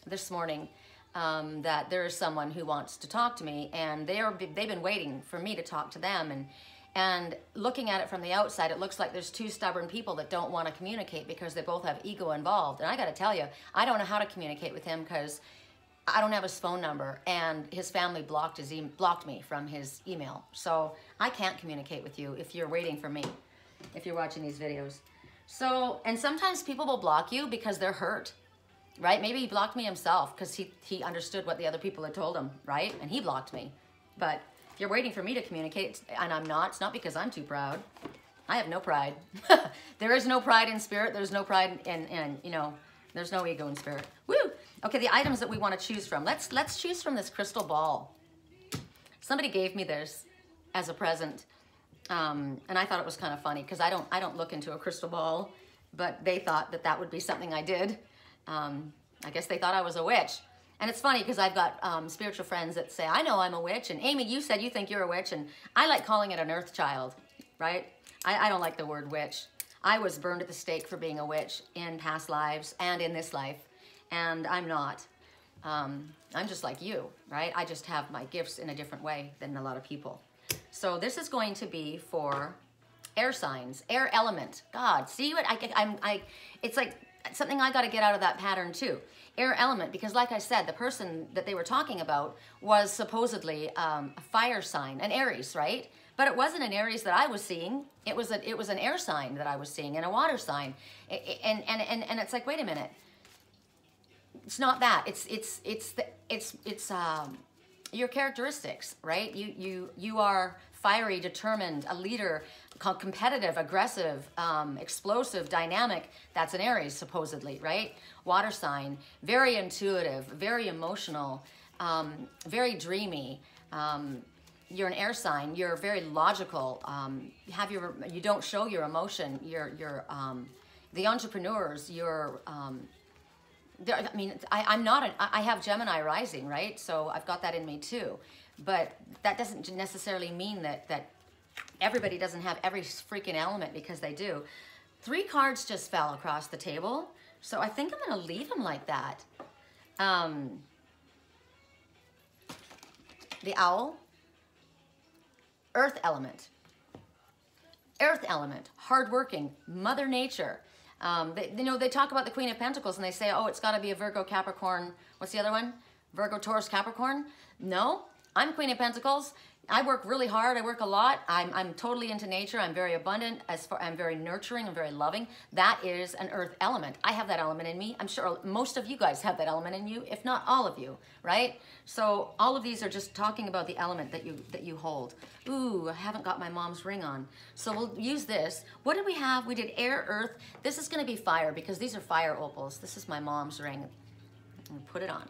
this morning, that there is someone who wants to talk to me, and they've been waiting for me to talk to them, and looking at it from the outside, it looks like there's two stubborn people that don't want to communicate because they both have ego involved. And I got to tell you, I don't know how to communicate with him because I don't have his phone number, and his family blocked me from his email. So I can't communicate with you if you're waiting for me, if you're watching these videos. So, and sometimes people will block you because they're hurt. Right? Maybe he blocked me himself because he understood what the other people had told him, right? And he blocked me. But if you're waiting for me to communicate, and I'm not, it's not because I'm too proud. I have no pride. There is no pride in spirit. There's no pride in you know, there's no ego in spirit. Woo! Okay, the items that we want to choose from. Let's choose from this crystal ball. Somebody gave me this as a present, and I thought it was kind of funny because I don't look into a crystal ball, but they thought that would be something I did. I guess they thought I was a witch. And it's funny because I've got spiritual friends that say, I know I'm a witch. And Amy, you said you think you're a witch. And I like calling it an earth child, right? I don't like the word witch. I was burned at the stake for being a witch in past lives and in this life. And I'm not. I'm just like you, right? I just have my gifts in a different way than a lot of people. So this is going to be for air signs, air element. God, see what it's like something I got to get out of that pattern too. Air element, because like I said, the person that they were talking about was supposedly a fire sign, an Aries, right? But it wasn't an Aries that I was seeing. It was an air sign that I was seeing, and a water sign. And it's like, wait a minute. It's not that. It's your characteristics, right? You are fiery, determined, a leader, competitive, aggressive, explosive, dynamic. That's an Aries, supposedly, right? Water sign, very intuitive, very emotional, very dreamy. You're an air sign. You're very logical. You don't show your emotion. You're the entrepreneurs. I have Gemini rising, right? So I've got that in me too. But that doesn't necessarily mean that everybody doesn't have every freaking element, because they do. 3 cards just fell across the table. So I think I'm going to leave them like that. The owl. Earth element. Earth element. Hardworking. Mother Nature. They talk about the Queen of Pentacles and they say, oh, it's got to be a Virgo, Capricorn. What's the other one? Virgo, Taurus, Capricorn? No, I'm Queen of Pentacles. I work really hard. I work a lot. I'm totally into nature. I'm very abundant. I'm very nurturing. I'm very loving. That is an earth element. I have that element in me. I'm sure most of you guys have that element in you, if not all of you, right? So all of these are just talking about the element that you hold. Ooh, I haven't got my mom's ring on. So we'll use this. What did we have? We did air, earth. This is going to be fire, because these are fire opals. This is my mom's ring. Put it on.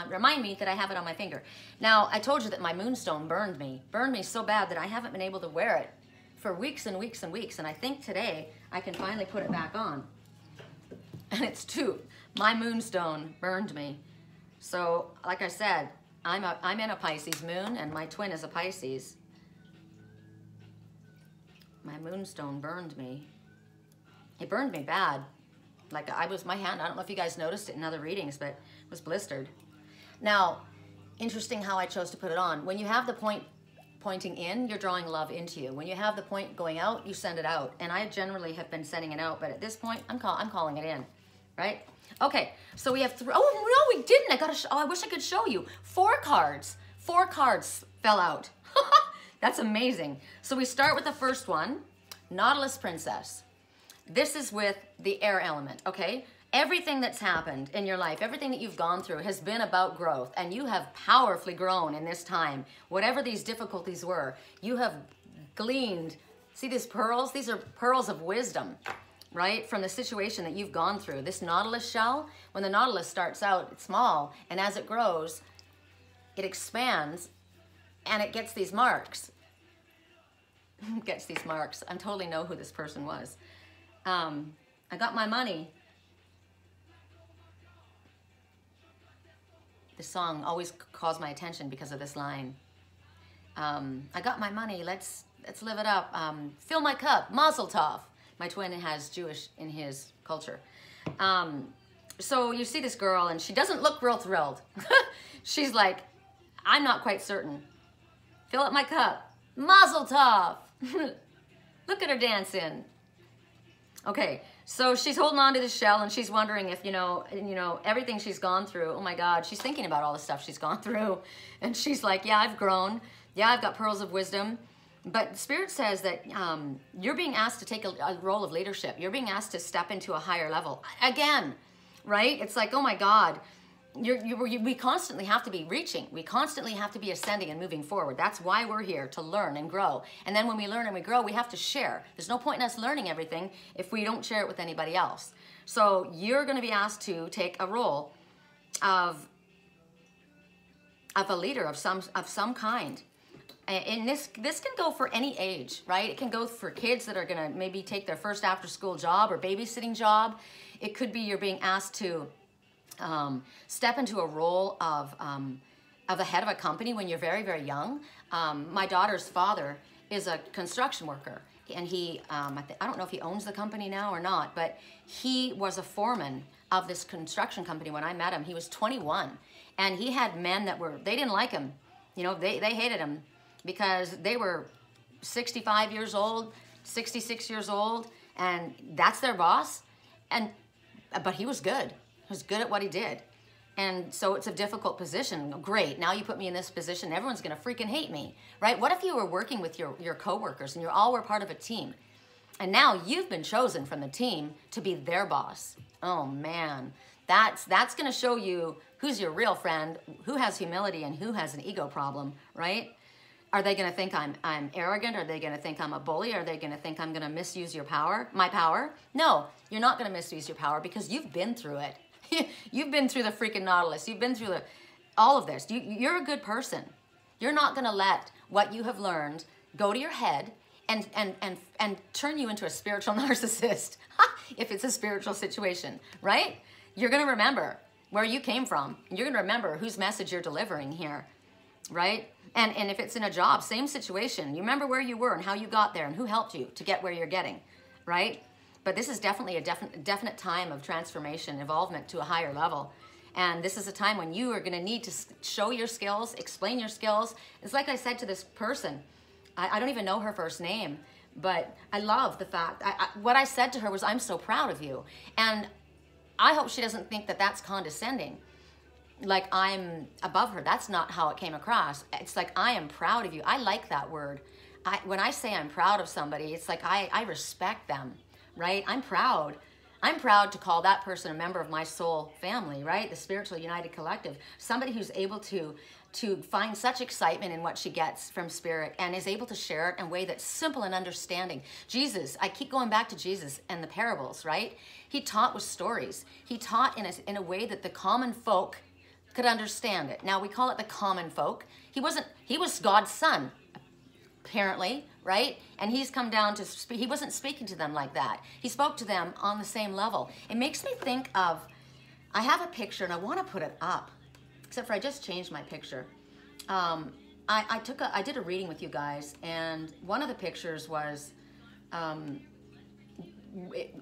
Remind me that I have it on my finger. Now, I told you that my Moonstone burned me so bad that I haven't been able to wear it for weeks and weeks and weeks. And I think today I can finally put it back on. And it's 2. My Moonstone burned me. So, like I said, I'm in a Pisces moon, and my twin is a Pisces. My Moonstone burned me. It burned me bad. Like my hand, I don't know if you guys noticed it in other readings, but it was blistered. Now, interesting how I chose to put it on. When you have the point pointing in, you're drawing love into you. When you have the point going out, you send it out. And I generally have been sending it out, but at this point, I'm calling it in, right? Okay, so we have 3. Oh, no, we didn't. I wish I could show you. 4 cards. 4 cards fell out. That's amazing. So we start with the first one, Nautilus Princess. This is with the air element, okay? Everything that's happened in your life, everything that you've gone through has been about growth, and you have powerfully grown in this time. Whatever these difficulties were, you have gleaned. See these pearls? These are pearls of wisdom, right? From the situation that you've gone through. This nautilus shell, when the nautilus starts out, it's small, and as it grows, it expands, and it gets these marks. It gets these marks. I totally know who this person was. I got my money. This song always calls my attention because of this line. I got my money. Let's live it up. Fill my cup. Mazel tov. My twin has Jewish in his culture. So you see this girl, and she doesn't look real thrilled. She's like, I'm not quite certain. Fill up my cup. Mazel tov. Look at her dancing. Okay, so she's holding on to the shell, and she's wondering if, everything she's gone through, oh my God, she's thinking about all the stuff she's gone through. And she's like, yeah, I've grown. Yeah, I've got pearls of wisdom. But Spirit says that you're being asked to take a role of leadership. You're being asked to step into a higher level. Again, right? It's like, oh my God. We constantly have to be reaching. We constantly have to be ascending and moving forward. That's why we're here, to learn and grow. And then when we learn and we grow, we have to share. There's no point in us learning everything if we don't share it with anybody else. So you're going to be asked to take a role of a leader of some kind. And this can go for any age, right? It can go for kids that are going to maybe take their first after-school job or babysitting job. It could be you're being asked to step into a role of the head of a company when you're very, very young. My daughter's father is a construction worker, and he, I don't know if he owns the company now or not, but he was a foreman of this construction company when I met him. He was 21, and he had men that they didn't like him. They hated him because they were 65 years old, 66 years old, and that's their boss. But he was good. He was good at what he did. And so it's a difficult position. Great, now you put me in this position, everyone's gonna freaking hate me, right? What if you were working with your coworkers and you all were part of a team? And now you've been chosen from the team to be their boss. Oh man, that's gonna show you who's your real friend, who has humility and who has an ego problem, right? Are they gonna think I'm arrogant? Are they gonna think I'm a bully? Are they gonna think I'm gonna misuse my power? No, you're not gonna misuse your power because you've been through it. You've been through the freaking Nautilus. You've been through all of this. You're a good person. You're not gonna let what you have learned go to your head and turn you into a spiritual narcissist if it's a spiritual situation, right? You're gonna remember where you came from. You're gonna remember whose message you're delivering here, right? And if it's in a job, same situation. You remember where you were and how you got there and who helped you to get where you're getting, right? But this is definitely a definite time of transformation, evolvement to a higher level. And this is a time when you are gonna need to show your skills, explain your skills. It's like I said to this person, I don't even know her first name, but I love the fact, what I said to her was, I'm so proud of you. And I hope she doesn't think that that's condescending, like I'm above her. That's not how it came across. It's like, I am proud of you. I like that word. When I say I'm proud of somebody, it's like I respect them, right? I'm proud. I'm proud to call that person a member of my soul family, right? The Spiritual United Collective. Somebody who's able to find such excitement in what she gets from Spirit and is able to share it in a way that's simple and understanding. Jesus, I keep going back to Jesus and the parables, right? He taught with stories. He taught in a way that the common folk could understand it. Now we call it the common folk. He was God's son, apparently, right? And he's come down to speak. He wasn't speaking to them like that. He spoke to them on the same level. It makes me think of, I have a picture and I want to put it up, except for I just changed my picture. I did a reading with you guys, and one of the pictures was,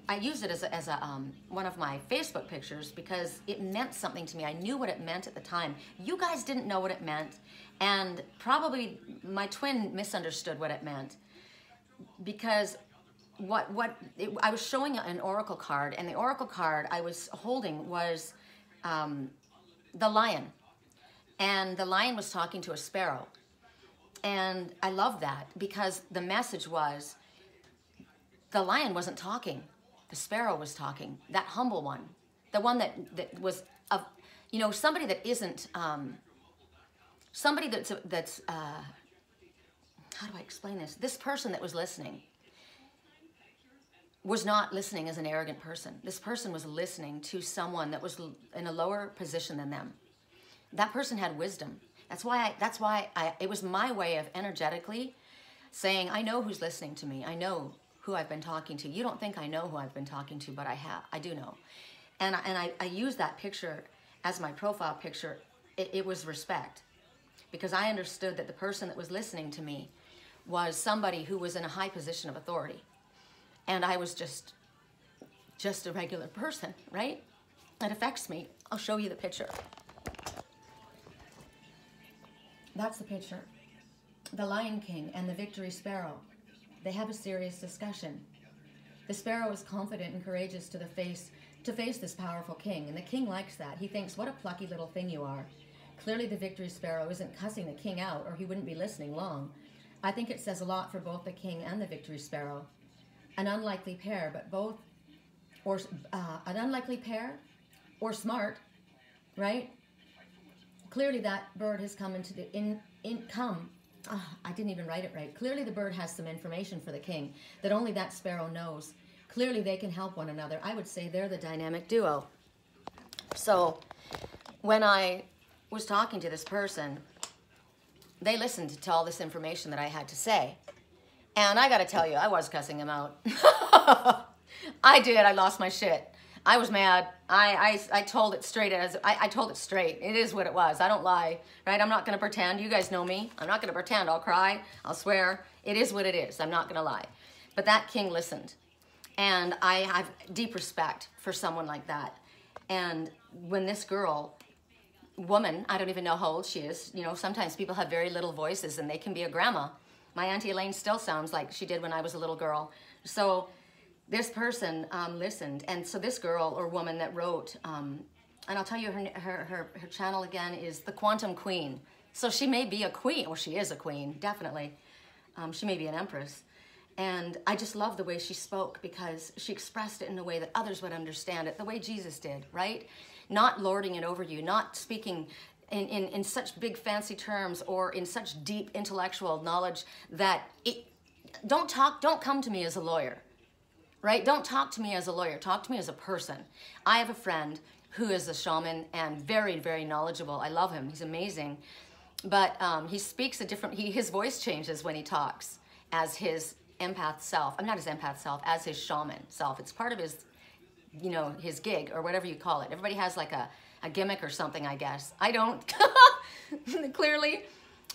I used it as one of my Facebook pictures because it meant something to me. I knew what it meant at the time. You guys didn't know what it meant, and probably my twin misunderstood what it meant, because I was showing an oracle card, and the oracle card I was holding was the lion, and the lion was talking to a sparrow, and I love that because the message was, the lion wasn't talking, the sparrow was talking, that humble one, the one that was, somebody that isn't, somebody that's how do I explain this? This person that was listening was not listening as an arrogant person. This person was listening to someone that was in a lower position than them. That person had wisdom. That's why it was my way of energetically saying, I know who's listening to me. I know who I've been talking to. You don't think I know who I've been talking to, but I do know. And I used that picture as my profile picture. It was respect, because I understood that the person that was listening to me was somebody who was in a high position of authority. And I was just a regular person, right? That affects me. I'll show you the picture. That's the picture. The Lion King and the Victory Sparrow. They have a serious discussion. The sparrow is confident and courageous to face this powerful king, and the king likes that. He thinks, what a plucky little thing you are. Clearly the Victory Sparrow isn't cussing the king out, or he wouldn't be listening long. I think it says a lot for both the king and the Victory Sparrow. An unlikely pair, but both, or an unlikely pair, or smart, right? Clearly that bird has come into the I didn't even write it right. Clearly the bird has some information for the king that only that sparrow knows. Clearly they can help one another. I would say they're the dynamic duo. So when I was talking to this person, they listened to all this information that I had to say. And I got to tell you, I was cussing him out. I did. I lost my shit. I was mad. I told it straight as I told it straight. It is what it was. I don't lie, right? I'm not going to pretend. You guys know me. I'm not going to pretend. I'll cry. I'll swear. It is what it is. I'm not going to lie. But that king listened. And I have deep respect for someone like that. And when this woman, I don't even know how old she is. You know, sometimes people have very little voices and they can be a grandma. My Auntie Elaine still sounds like she did when I was a little girl. So this person listened. And so this girl or woman that wrote, and I'll tell you her channel again is The Quantum Queen. So she may be a queen, or she is a queen, definitely. She may be an empress. And I just love the way she spoke because she expressed it in a way that others would understand it, the way Jesus did, right? Not lording it over you, not speaking in such big fancy terms or in such deep intellectual knowledge that don't come to me as a lawyer, right? Don't talk to me as a lawyer, talk to me as a person. I have a friend who is a shaman and very, very knowledgeable. I love him, he's amazing. But he speaks a different, his voice changes when he talks as his empath self. I'm not his empath self, as his shaman self. It's part of his, you know, his gig or whatever you call it. Everybody has like a gimmick or something, I guess. I don't, clearly.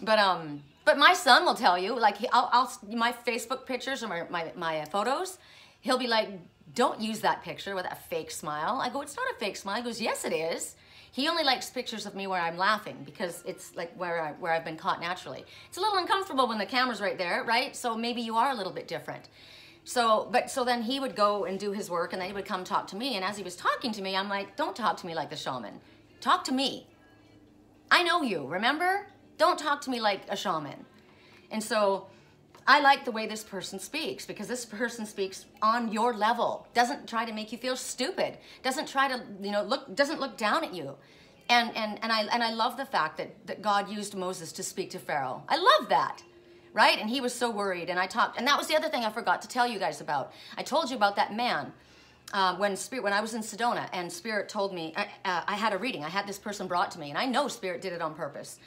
But my son will tell you, like, my Facebook pictures or my photos, he'll be like, don't use that picture with a fake smile. I go, it's not a fake smile. He goes, yes, it is. He only likes pictures of me where I'm laughing because it's like where I've been caught naturally. It's a little uncomfortable when the camera's right there, right? So maybe you are a little bit different. So then he would go and do his work and then he would come talk to me. And as he was talking to me, I'm like, don't talk to me like the shaman. Talk to me. I know you, remember? Don't talk to me like a shaman. And so I like the way this person speaks because this person speaks on your level, doesn't try to make you feel stupid, doesn't try to, you know, doesn't look down at you. And I love the fact that God used Moses to speak to Pharaoh. I love that, right? And he was so worried. And that was the other thing I forgot to tell you guys about. I told you about that man when I was in Sedona and Spirit told me, I had a reading. I had this person brought to me and I know Spirit did it on purpose.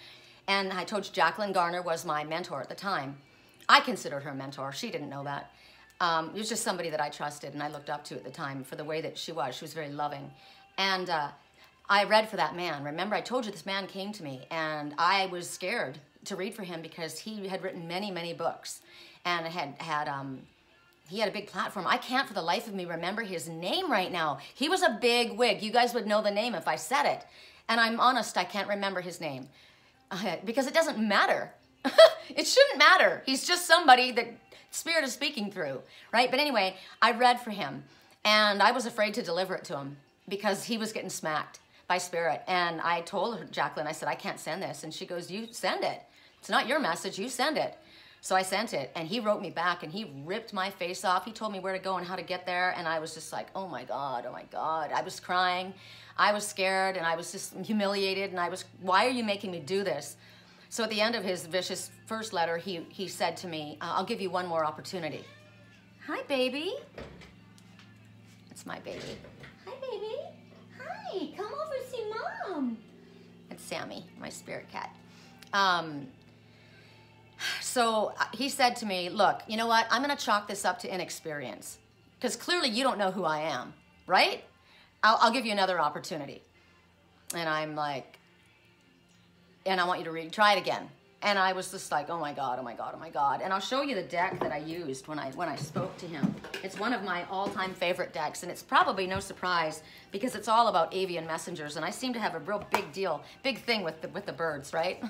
And I told you Jacqueline Garner was my mentor at the time. I considered her a mentor. She didn't know that. It was just somebody that I trusted and I looked up to at the time for the way that she was. She was very loving. And I read for that man. Remember, I told you this man came to me and I was scared to read for him because he had written many, many books and he had a big platform. I can't for the life of me remember his name right now. He was a big wig. You guys would know the name if I said it. And I'm honest, I can't remember his name because it doesn't matter. It shouldn't matter. He's just somebody that Spirit is speaking through, right? But anyway, I read for him and I was afraid to deliver it to him because he was getting smacked by Spirit. And I told her, Jacqueline, I said, I can't send this. And she goes, you send it. It's not your message, you send it. So I sent it and he wrote me back and he ripped my face off. He told me where to go and how to get there. And I was just like, oh my God, oh my God. I was crying. I was scared and I was just humiliated. And why are you making me do this? So at the end of his vicious first letter, he said to me, I'll give you one more opportunity. Hi, baby. It's my baby. Hi, baby. Hi, come over and see Mom. It's Sammy, my spirit cat. So he said to me, look, you know what? I'm going to chalk this up to inexperience because clearly you don't know who I am, right? I'll give you another opportunity. And I'm like, and I want you to try it again. And I was just like, oh my God, oh my God, oh my God. And I'll show you the deck that I used when I spoke to him. It's one of my all-time favorite decks, and it's probably no surprise because it's all about avian messengers, and I seem to have a real big thing with the birds, right?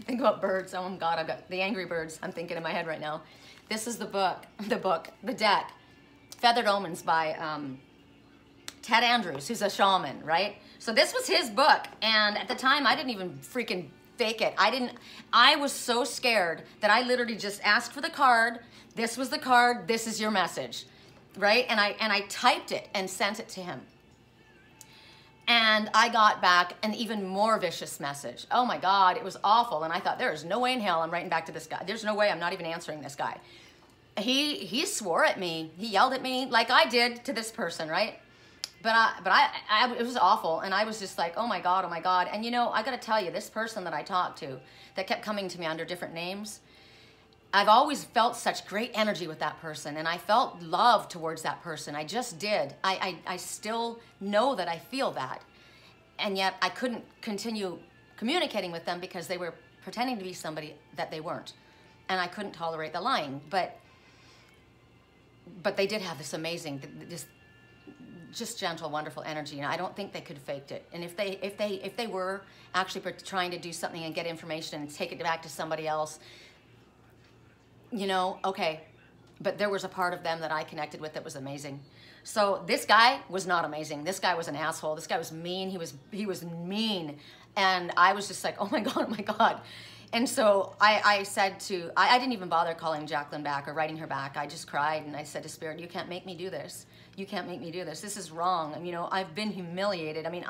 Think about birds. Oh my God, I've got the angry birds I'm thinking in my head right now. This is the deck, Feathered Omens by Ted Andrews, who's a shaman, right? So this was his book, and at the time I didn't even freaking fake it. I was so scared that I literally just asked for the card. This was the card. This is your message, right? And I typed it and sent it to him. And I got back an even more vicious message. Oh my God, it was awful. And I thought, there is no way in hell I'm writing back to this guy. There's no way I'm not even answering this guy. He swore at me. He yelled at me like I did to this person, right? But it was awful, and I was just like, oh my God, oh my God. And you know, I gotta tell you, this person that I talked to, that kept coming to me under different names, I've always felt such great energy with that person, and I felt love towards that person. I just did. I still know that I feel that, and yet I couldn't continue communicating with them because they were pretending to be somebody that they weren't, and I couldn't tolerate the lying. But they did have this amazing, just gentle, wonderful energy, and I don't think they could have faked it. And if they were actually trying to do something and get information and take it back to somebody else, you know, okay, but there was a part of them that I connected with that was amazing. So this guy was not amazing. This guy was an asshole. This guy was mean. He was mean. And I was just like, oh my God, oh my God. And so I said to, I didn't even bother calling Jacqueline back or writing her back. I just cried and I said to Spirit, you can't make me do this. You can't make me do this. This is wrong. And, you know, I've been humiliated. I mean,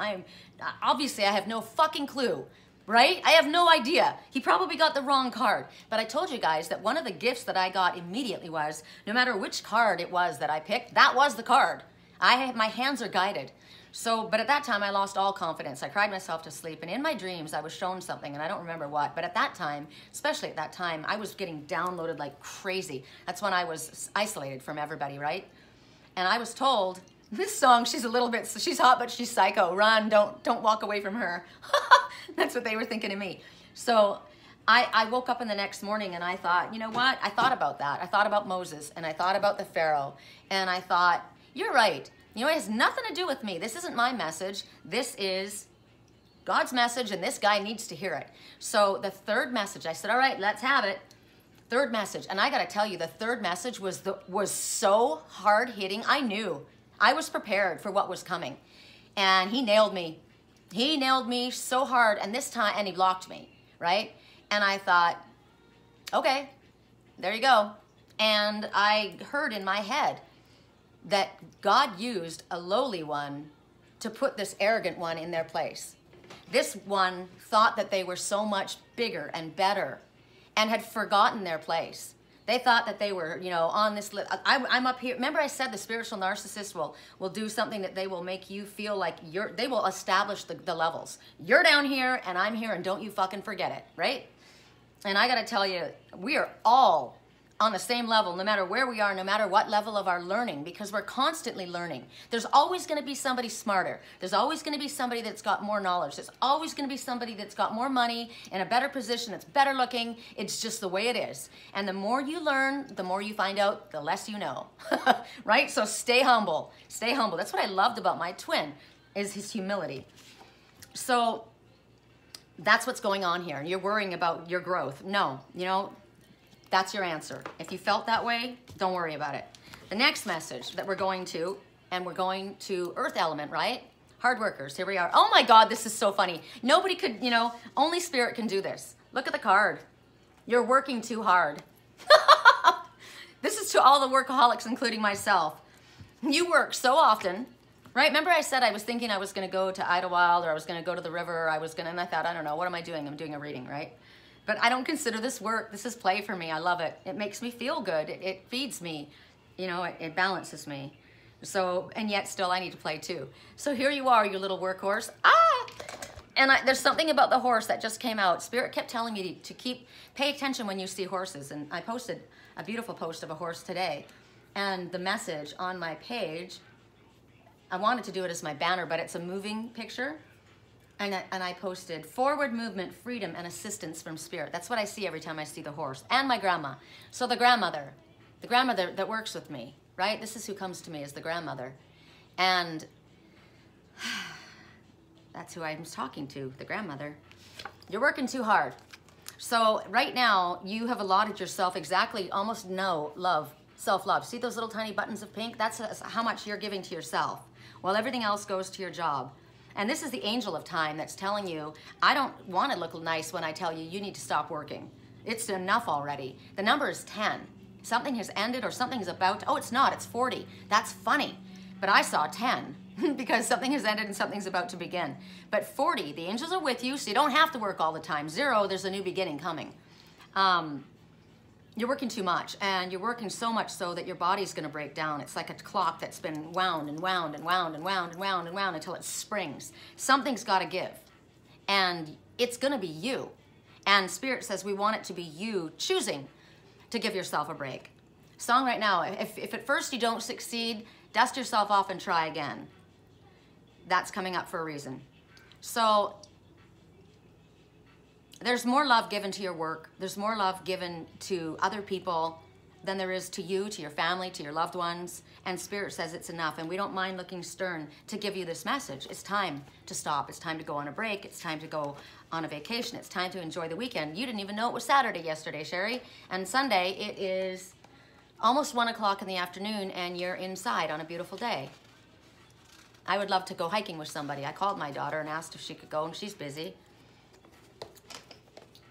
obviously I have no fucking clue, right? I have no idea. He probably got the wrong card. But I told you guys that one of the gifts that I got immediately was, no matter which card it was that I picked, that was the card. My hands are guided. So, but at that time I lost all confidence. I cried myself to sleep, and in my dreams I was shown something, and I don't remember what, but at that time, especially at that time, I was getting downloaded like crazy. That's when I was isolated from everybody, right? And I was told, this song, she's hot, but she's psycho. Run, don't walk away from her. That's what they were thinking of me. So I woke up in the next morning and I thought, you know what? I thought about that. I thought about Moses, and I thought about the Pharaoh, and I thought, you're right. You know, it has nothing to do with me. This isn't my message. This is God's message, and this guy needs to hear it. So the third message, I said, all right, let's have it. Third message. And I got to tell you, the third message was so hard hitting. I knew. I was prepared for what was coming. And he nailed me. He nailed me so hard. And this time, and he blocked me, right? And I thought, okay, there you go. And I heard in my head that God used a lowly one to put this arrogant one in their place. This one thought that they were so much bigger and better and had forgotten their place. They thought that they were, you know, on this list. I'm up here. Remember I said the spiritual narcissist will do something that they will make you feel like they will establish the levels. You're down here and I'm here, and don't you fucking forget it, right? And I got to tell you, we are all on the same level, no matter where we are, no matter what level of our learning, because we're constantly learning. There's always going to be somebody smarter. There's always going to be somebody that's got more knowledge. There's always going to be somebody that's got more money, in a better position, that's better looking. It's just the way it is. And the more you learn, the more you find out, the less you know, right? So stay humble. Stay humble. That's what I loved about my twin, is his humility. So that's what's going on here. And you're worrying about your growth. No, you know, that's your answer. If you felt that way, don't worry about it. The next message that we're going to Earth element, right? Hard workers, here we are. Oh my God, this is so funny. Nobody could, you know, only Spirit can do this. Look at the card. You're working too hard. This is to all the workaholics, including myself. You work so often, right? Remember I said I was thinking I was gonna go to Idlewild, or I was gonna go to the river, and I thought, I don't know, what am I doing? I'm doing a reading, right? But I don't consider this work. This is play for me. I love it. It makes me feel good. It feeds me. You know, it balances me. So, and yet still I need to play too. So here you are, your little workhorse. Ah! And there's something about the horse that just came out. Spirit kept telling me to pay attention when you see horses. And I posted a beautiful post of a horse today. And the message on my page, I wanted to do it as my banner, but it's a moving picture. And I posted, forward movement, freedom, and assistance from Spirit. That's what I see every time I see the horse. And my grandma. So the grandmother that works with me, right? This is who comes to me, as the grandmother. And that's who I'm talking to, the grandmother. You're working too hard. So right now, you have allotted yourself exactly, almost no love, self-love. See those little tiny buttons of pink? That's how much you're giving to yourself, while everything else goes to your job. And this is the angel of time that's telling you, I don't want to look nice when I tell you, you need to stop working. It's enough already. The number is 10. Something has ended, or something is about to, oh, it's not, it's 40. That's funny. But I saw 10 because something has ended and something's about to begin. But 40, the angels are with you, so you don't have to work all the time. 0, there's a new beginning coming. You're working too much, and you're working so much so that your body's going to break down. It's like a clock that's been wound and wound and wound and wound and wound and wound until it springs. Something's got to give, and it's going to be you. And Spirit says we want it to be you choosing to give yourself a break. Song right now, if at first you don't succeed, dust yourself off and try again. That's coming up for a reason. So there's more love given to your work. There's more love given to other people. than there is to you, to your family, to your loved ones. And Spirit says it's enough. And we don't mind looking stern to give you this message. It's time to stop. It's time to go on a break. It's time to go on a vacation. It's time to enjoy the weekend. You didn't even know it was Saturday yesterday, Sherry. And Sunday, it is almost 1 o'clock in the afternoon and you're inside on a beautiful day. I would love to go hiking with somebody. I called my daughter and asked if she could go, and she's busy.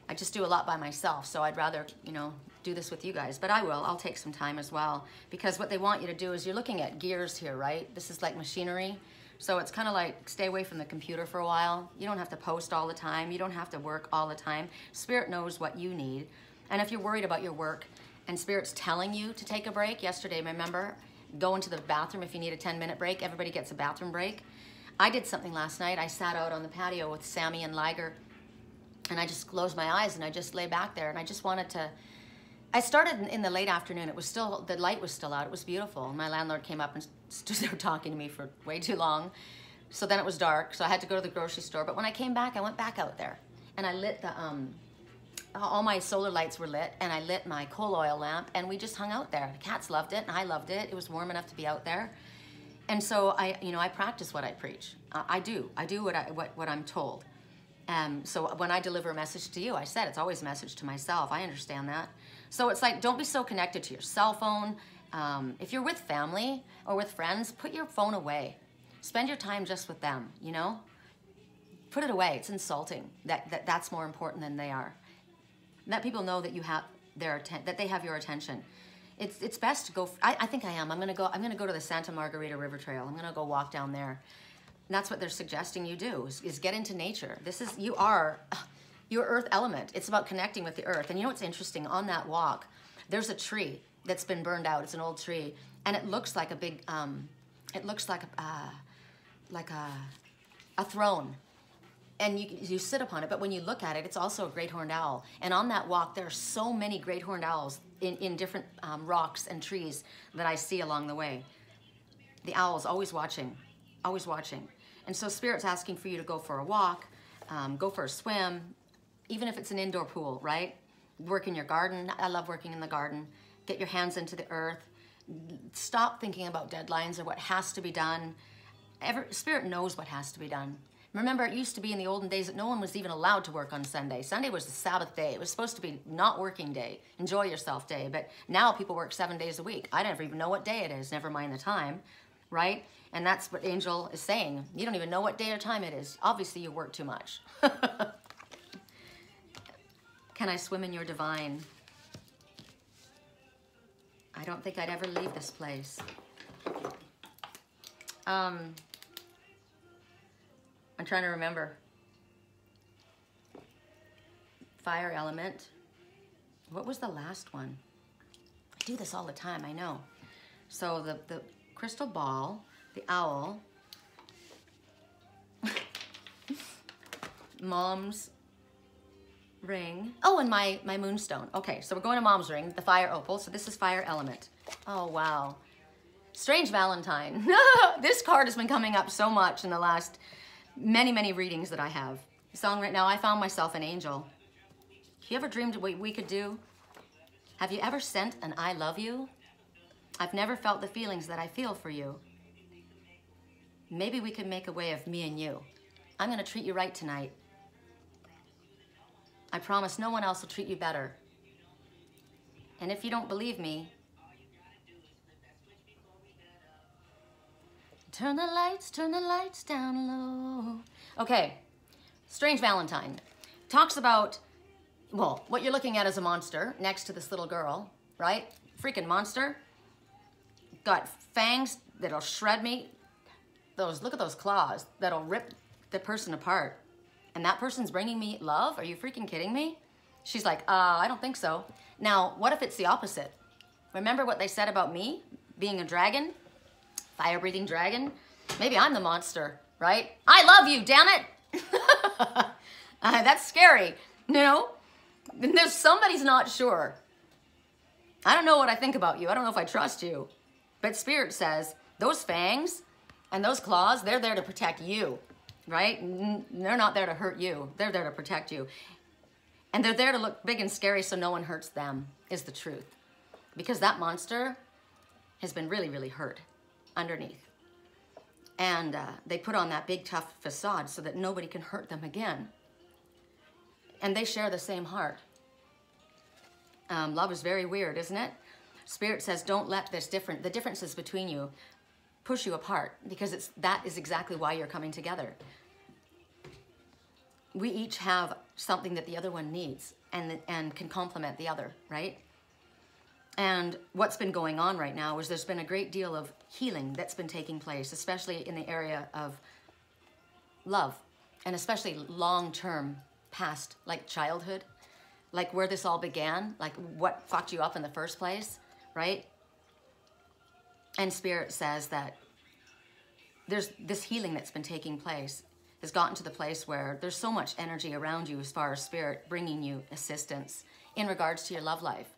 I just do a lot by myself, so I'd rather, you know, do this with you guys. But I will. I'll take some time as well, because what they want you to do is, you're looking at gears here, right? This is like machinery. So it's kind of like, stay away from the computer for a while. You don't have to post all the time. You don't have to work all the time. Spirit knows what you need. And if you're worried about your work and Spirit's telling you to take a break, yesterday, remember, go into the bathroom if you need a 10-minute break. Everybody gets a bathroom break. I did something last night. I sat out on the patio with Sammy and Liger, and I just closed my eyes and I just lay back there, and I just wanted to, I started in the late afternoon. It was still, the light was still out. It was beautiful. My landlord came up and stood there talking to me for way too long. So then it was dark, so I had to go to the grocery store. But when I came back, I went back out there and I lit the, all my solar lights were lit, and I lit my coal oil lamp, and we just hung out there. The cats loved it and I loved it. It was warm enough to be out there. And so I practice what I preach. I do what I'm told. So when I deliver a message to you, I said it's always a message to myself. I understand that. So it's like, don't be so connected to your cell phone. If you're with family or with friends, put your phone away. Spend your time just with them, you know? Put it away. It's insulting. That's more important than they are. Let people know that you have that they have your attention. It's best to go. I think I am. I'm gonna go to the Santa Margarita River Trail. I'm gonna go walk down there. And that's what they're suggesting you do, is get into nature. You are your earth element. It's about connecting with the earth. And you know what's interesting? On that walk, there's a tree that's been burned out. It's an old tree, and it looks like a big, it looks like a throne. And you sit upon it, but when you look at it, it's also a great horned owl. And on that walk, there are so many great horned owls in different rocks and trees that I see along the way. The owl's always watching, always watching. And so Spirit's asking for you to go for a walk, go for a swim, even if it's an indoor pool, right? Work in your garden. I love working in the garden. Get your hands into the earth. Stop thinking about deadlines or what has to be done. Spirit knows what has to be done. Remember, it used to be in the olden days that no one was even allowed to work on Sunday. Sunday was the Sabbath day. It was supposed to be not working day, enjoy yourself day. But now people work 7 days a week. I never even know what day it is, never mind the time, right? And that's what Angel is saying. You don't even know what day or time it is. Obviously, you work too much. Can I swim in your divine? I don't think I'd ever leave this place. I'm trying to remember. Fire element. What was the last one? I do this all the time, I know. So the crystal ball, the owl, Mom's ring. Oh, and my Moonstone. Okay, so we're going to Mom's ring, the fire opal. So this is fire element. Oh, wow. Strange Valentine. This card has been coming up so much in the last many readings that I have. The song right now, I found myself an angel. You ever dreamed what we could do? Have you ever sent an I love you? I've never felt the feelings that I feel for you. Maybe we could make a way of me and you. I'm gonna treat you right tonight. I promise no one else will treat you better. And if you don't believe me, turn the lights down low. Okay, Strange Valentine talks about, well, what you're looking at is a monster next to this little girl, right? Freaking monster. Got fangs that'll shred me. Look at those claws that'll rip the person apart. And that person's bringing me love? Are you freaking kidding me? She's like, I don't think so. Now, what if it's the opposite? Remember what they said about me being a dragon? Fire-breathing dragon? Maybe I'm the monster, right? I love you, damn it! That's scary, you know? There's somebody's not sure. I don't know what I think about you. I don't know if I trust you. But Spirit says, those fangs and those claws, they're there to protect you, right? They're not there to hurt you. They're there to protect you. And they're there to look big and scary so no one hurts them, is the truth. because that monster has been really, really hurt underneath. And they put on that big, tough facade so that nobody can hurt them again. And they share the same heart. Love is very weird, isn't it? Spirit says, don't let the differences between you push you apart, because that is exactly why you're coming together. We each have something that the other one needs and can complement the other, right? And what's been going on right now is there's been a great deal of healing that's been taking place, especially in the area of love, and especially long-term past, like childhood, like where this all began, like what fucked you up in the first place, right? And Spirit says that there's this healing that's been taking place has gotten to the place where there's so much energy around you as far as Spirit bringing you assistance in regards to your love life.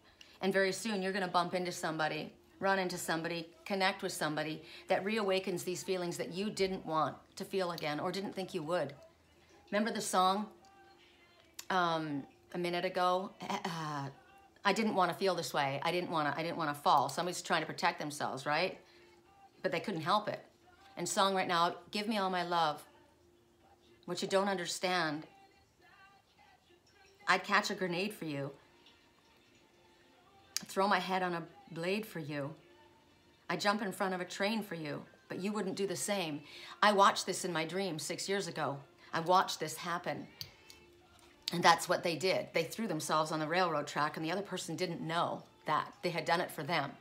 And very soon you're going to bump into somebody, run into somebody, connect with somebody that reawakens these feelings that you didn't want to feel again or didn't think you would. Remember the song a minute ago? I didn't want to feel this way. I didn't want to fall. Somebody's trying to protect themselves, right? But they couldn't help it. And song right now, give me all my love. What you don't understand. I'd catch a grenade for you. Throw my head on a blade for you. I jump in front of a train for you, but you wouldn't do the same. I watched this in my dream 6 years ago. I watched this happen. And that's what they did. They threw themselves on the railroad track, and the other person didn't know that. They had done it for them.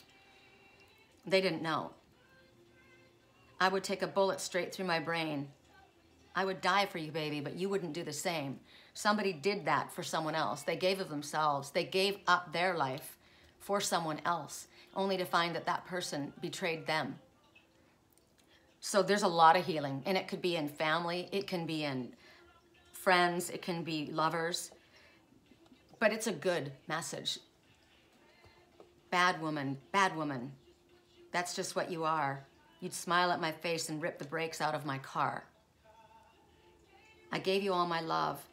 They didn't know. I would take a bullet straight through my brain. I would die for you, baby, but you wouldn't do the same. Somebody did that for someone else. They gave of themselves. They gave up their life for someone else, only to find that that person betrayed them. So there's a lot of healing, and it could be in family, it can be in friends, it can be lovers, but it's a good message. Bad woman, that's just what you are. You'd smile at my face and rip the brakes out of my car. I gave you all my love,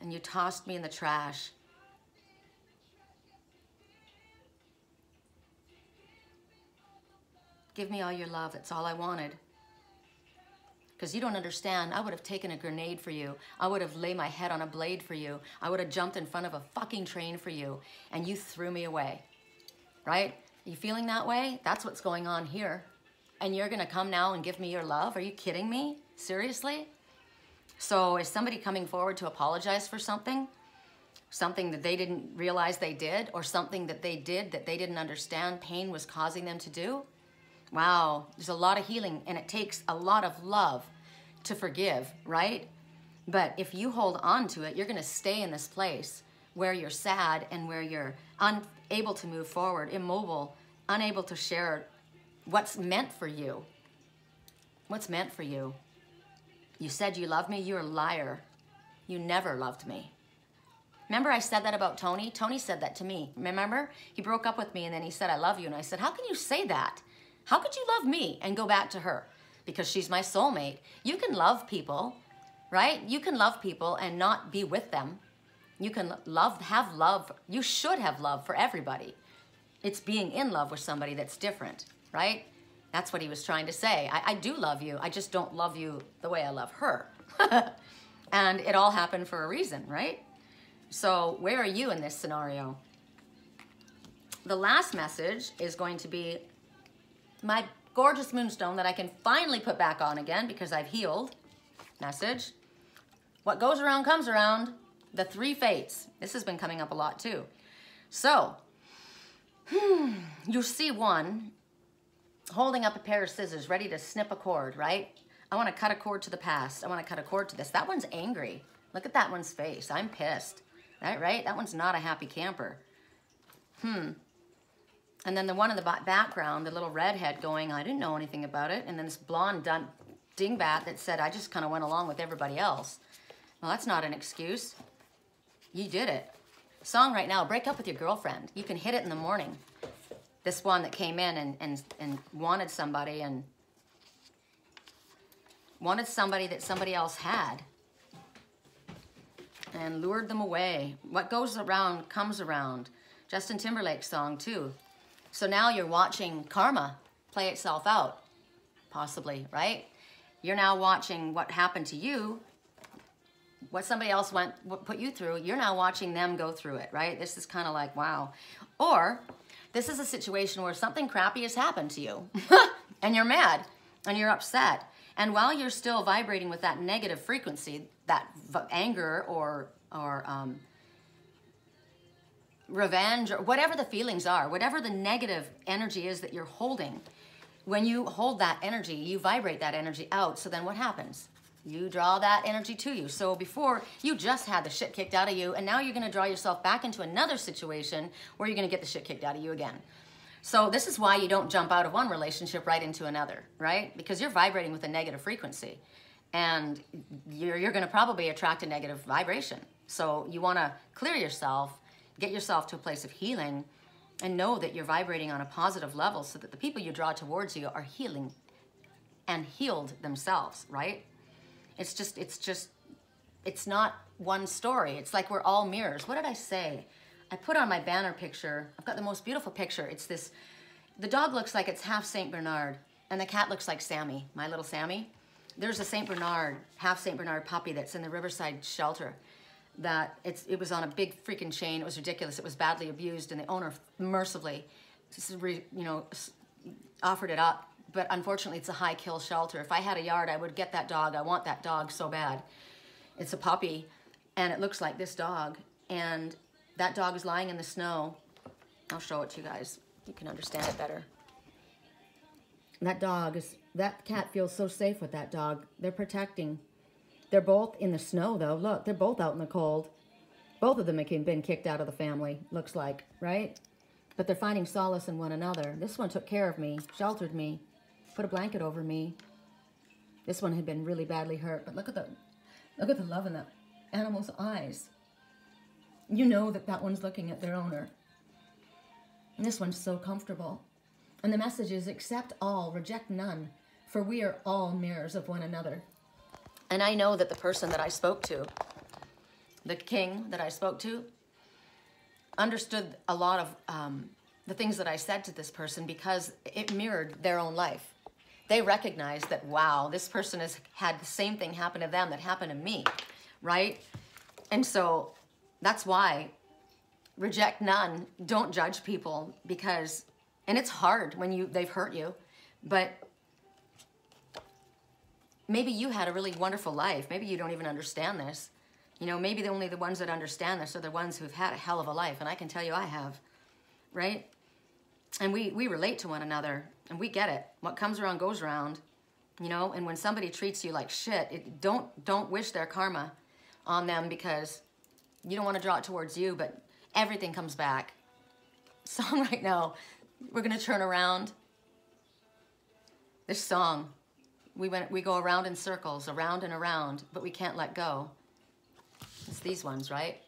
and you tossed me in the trash. Give me all your love, that's all I wanted. Because you don't understand, I would have taken a grenade for you. I would have laid my head on a blade for you. I would have jumped in front of a fucking train for you, and you threw me away, right? You feeling that way? That's what's going on here. And you're gonna come now and give me your love? Are you kidding me? Seriously? So is somebody coming forward to apologize for something? Something that they didn't realize they did, or something that they did that they didn't understand pain was causing them to do? Wow, there's a lot of healing, and it takes a lot of love to forgive, right? But if you hold on to it, you're gonna stay in this place where you're sad and where you're unable to move forward, immobile, unable to share what's meant for you. What's meant for you? You said you loved me, you're a liar. You never loved me. Remember I said that about Tony? Tony said that to me, remember? He broke up with me and then he said, I love you. And I said, how can you say that? How could you love me and go back to her? Because she's my soulmate. You can love people, right? You can love people and not be with them. You can have love. You should have love for everybody. It's being in love with somebody that's different, right? That's what he was trying to say. I do love you. I just don't love you the way I love her. And it all happened for a reason, right? So where are you in this scenario? The last message is going to be my gorgeous Moonstone that I can finally put back on again because I've healed. Message. What goes around comes around. The 3 fates. This has been coming up a lot too. So, you see one holding up a pair of scissors ready to snip a cord, right? I want to cut a cord to the past. I want to cut a cord to this. That one's angry. Look at that one's face. I'm pissed. Right? That one's not a happy camper. And then the one in the background, the little redhead going, I didn't know anything about it. And then this blonde dingbat that said, I just kind of went along with everybody else. Well, that's not an excuse. You did it. Song right now, break up with your girlfriend. You can hit it in the morning. This one that came in and wanted somebody and wanted somebody that somebody else had and lured them away. What goes around comes around. Justin Timberlake's song too. So now you're watching karma play itself out, possibly, right? You're now watching what happened to you, what somebody else put you through. You're now watching them go through it, right? This is kind of like, wow. Or this is a situation where something crappy has happened to you and you're mad and you're upset. And while you're still vibrating with that negative frequency, that anger or revenge, or whatever the feelings are, whatever the negative energy is that you're holding, when you hold that energy, you vibrate that energy out. So then what happens? You draw that energy to you. So before, you just had the shit kicked out of you, and now you're going to draw yourself back into another situation where you're going to get the shit kicked out of you again. So this is why you don't jump out of one relationship right into another, right? Because you're vibrating with a negative frequency, and you're going to probably attract a negative vibration. So you want to clear yourself, get yourself to a place of healing, and know that you're vibrating on a positive level so that the people you draw towards you are healing and healed themselves, right? It's not one story. It's like we're all mirrors. What did I say? I put on my banner picture, I've got the most beautiful picture. It's this, the dog looks like it's half St. Bernard, and the cat looks like Sammy, my little Sammy. There's a St. Bernard, half St. Bernard puppy that's in the Riverside shelter. That it was on a big freaking chain. It was ridiculous. It was badly abused, and the owner mercifully, offered it up. But unfortunately, it's a high kill shelter. If I had a yard, I would get that dog. I want that dog so bad. It's a puppy, and it looks like this dog. And that dog is lying in the snow. I'll show it to you guys. You can understand it better. That cat feels so safe with that dog. They're protecting. They're both in the snow, though. Look, they're both out in the cold. Both of them have been kicked out of the family, looks like, right? But they're finding solace in one another. This one took care of me, sheltered me, put a blanket over me. This one had been really badly hurt, but look at the love in the animal's eyes. You know that one's looking at their owner. And this one's so comfortable. And the message is, accept all, reject none, for we are all mirrors of one another. And I know that the person that I spoke to, the king that I spoke to, understood a lot of the things that I said to this person because it mirrored their own life. They recognized that, wow, this person has had the same thing happen to them that happened to me, right? And so that's why reject none, don't judge people because, and it's hard when they've hurt you, but maybe you had a really wonderful life. Maybe you don't even understand this. You know, maybe only the ones that understand this are the ones who've had a hell of a life. And I can tell you I have, right? And we relate to one another and we get it. What comes around goes around, you know? And when somebody treats you like shit, don't wish their karma on them because you don't want to draw it towards you, but everything comes back. Song right now, we're going to turn around. This song. We go around in circles, around and around, but we can't let go. It's these ones, right?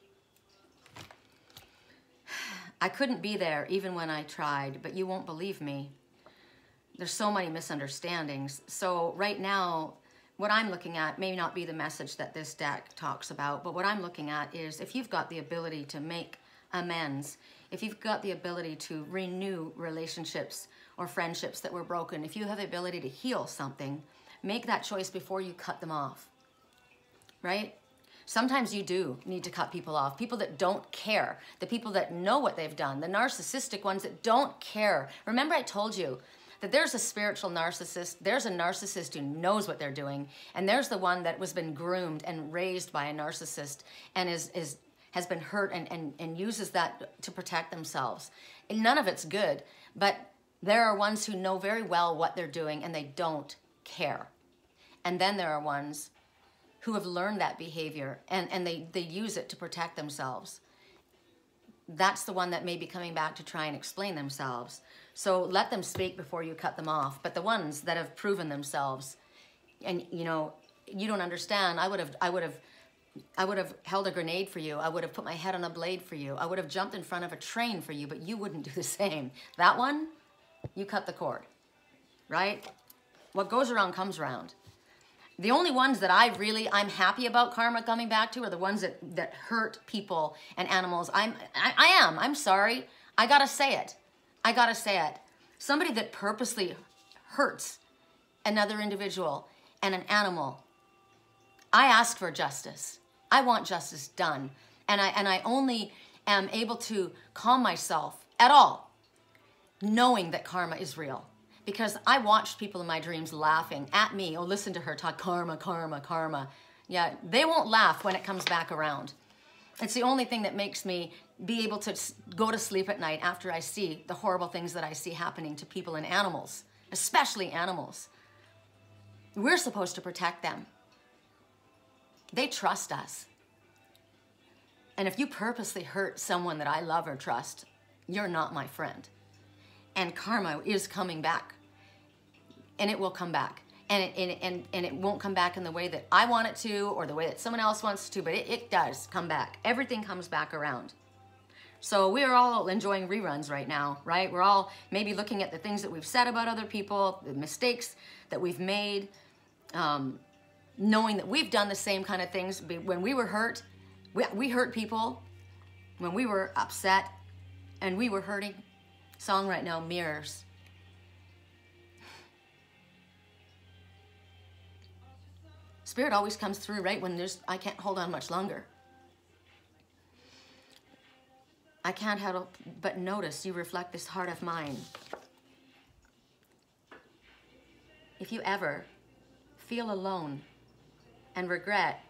I couldn't be there even when I tried, but you won't believe me. There's so many misunderstandings. So right now, what I'm looking at may not be the message that this deck talks about, but what I'm looking at is if you've got the ability to make amends, if you've got the ability to renew relationships or friendships that were broken, if you have the ability to heal something, make that choice before you cut them off, right? Sometimes you do need to cut people off. People that don't care, the people that know what they've done, the narcissistic ones that don't care. Remember I told you that there's a spiritual narcissist, there's a narcissist who knows what they're doing, and there's the one that was been groomed and raised by a narcissist and has been hurt and uses that to protect themselves. And none of it's good, but there are ones who know very well what they're doing and they don't care. And then there are ones who have learned that behavior and they use it to protect themselves. That's the one that may be coming back to try and explain themselves. So let them speak before you cut them off. But the ones that have proven themselves, and you know, you don't understand, I would have held a grenade for you. I would have put my head on a blade for you. I would have jumped in front of a train for you, but you wouldn't do the same. That one, you cut the cord, right? What goes around comes around. The only ones that I'm happy about karma coming back to are the ones that hurt people and animals. I'm sorry. I gotta say it. I gotta say it. Somebody that purposely hurts another individual and an animal, I ask for justice. I want justice done. And I only am able to calm myself at all knowing that karma is real. Because I watched people in my dreams laughing at me. Oh, listen to her talk, karma, karma, karma. Yeah, they won't laugh when it comes back around. It's the only thing that makes me be able to go to sleep at night after I see the horrible things that I see happening to people and animals, especially animals. We're supposed to protect them. They trust us. And if you purposely hurt someone that I love or trust, you're not my friend. And karma is coming back. And it will come back. And it won't come back in the way that I want it to or the way that someone else wants to, but it does come back. Everything comes back around. So we are all enjoying reruns right now, right? We're all maybe looking at the things that we've said about other people, the mistakes that we've made, knowing that we've done the same kind of things. When we were hurt, we hurt people. When we were upset and we were hurting. Song right now, Mirrors. Spirit always comes through right when I can't hold on much longer. I can't help but notice you reflect this heart of mine. If you ever feel alone and regret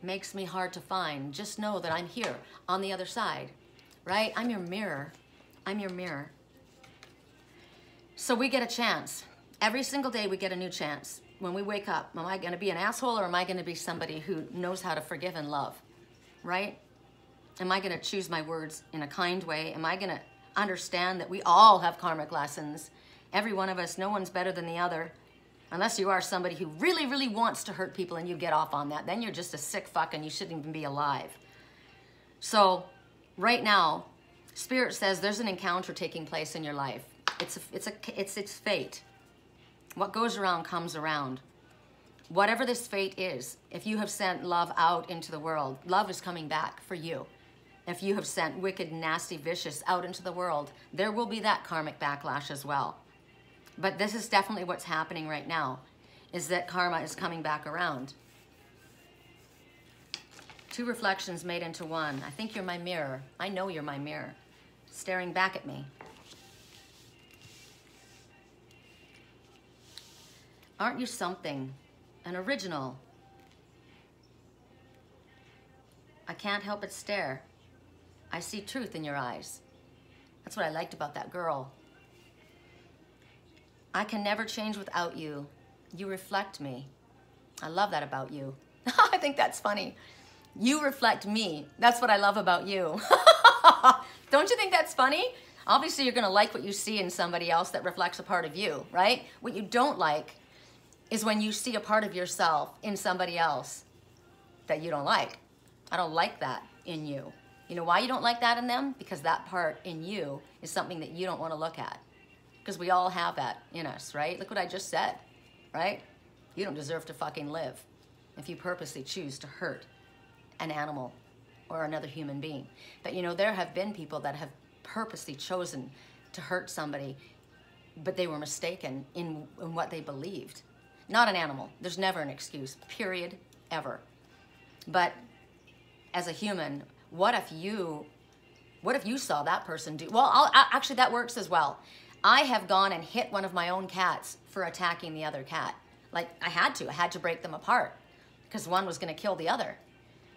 makes me hard to find, just know that I'm here on the other side, right? I'm your mirror. I'm your mirror. So we get a chance. Every single day we get a new chance. When we wake up, am I going to be an asshole or am I going to be somebody who knows how to forgive and love, right? Am I going to choose my words in a kind way? Am I going to understand that we all have karmic lessons? Every one of us, no one's better than the other. Unless you are somebody who really, really wants to hurt people and you get off on that. Then you're just a sick fuck and you shouldn't even be alive. So right now, Spirit says there's an encounter taking place in your life. It's fate. What goes around comes around. Whatever this fate is, if you have sent love out into the world, love is coming back for you. If you have sent wicked, nasty, vicious out into the world, there will be that karmic backlash as well. But this is definitely what's happening right now, is that karma is coming back around. Two reflections made into one. I think you're my mirror. I know you're my mirror, staring back at me. Aren't you something? An original. I can't help but stare. I see truth in your eyes. That's what I liked about that girl. I can never change without you. You reflect me. I love that about you. I think that's funny. You reflect me. That's what I love about you. Don't you think that's funny? Obviously, you're going to like what you see in somebody else that reflects a part of you, right? What you don't like is when you see a part of yourself in somebody else that you don't like. I don't like that in you. You know why you don't like that in them? Because that part in you is something that you don't want to look at. Because we all have that in us, right? Look what I just said, right? You don't deserve to fucking live if you purposely choose to hurt an animal or another human being. But you know, there have been people that have purposely chosen to hurt somebody, but they were mistaken in what they believed. Not an animal. There's never an excuse, period, ever. But as a human, what if you saw that person do? Well, actually, that works as well. I have gone and hit one of my own cats for attacking the other cat. Like, I had to break them apart because one was going to kill the other,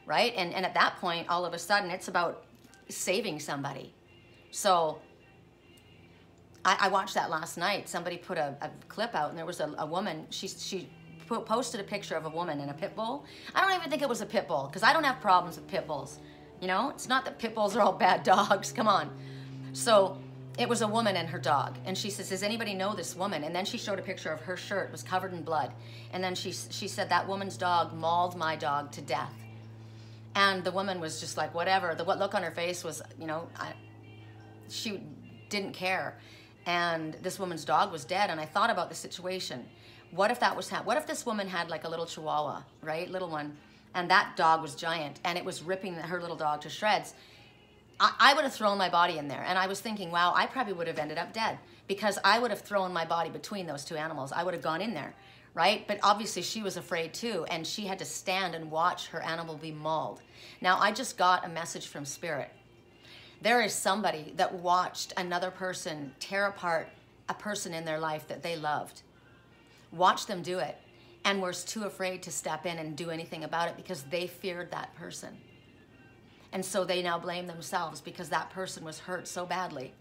right? And at that point, all of a sudden, it's about saving somebody. So I watched that last night. Somebody put a clip out, and there was a woman. She posted a picture of a woman in a pit bull. I don't even think it was a pit bull, because I don't have problems with pit bulls. You know, it's not that pit bulls are all bad dogs. Come on. So it was a woman and her dog, and she says, "Does anybody know this woman?" And then she showed a picture of her shirt. It was covered in blood. And then she said, "That woman's dog mauled my dog to death." And the woman was just like, whatever. The look on her face was, you know, she didn't care. And this woman's dog was dead. And I thought about the situation. What if that was what if this woman had like a little chihuahua, right? Little one. And that dog was giant. And it was ripping her little dog to shreds. I would have thrown my body in there. And I was thinking, wow, I probably would have ended up dead because I would have thrown my body between those two animals. I would have gone in there, right? But obviously she was afraid too, and she had to stand and watch her animal be mauled. Now, I just got a message from Spirit. There is somebody that watched another person tear apart a person in their life that they loved. Watch them do it, and was too afraid to step in and do anything about it because they feared that person. And so they now blame themselves because that person was hurt so badly.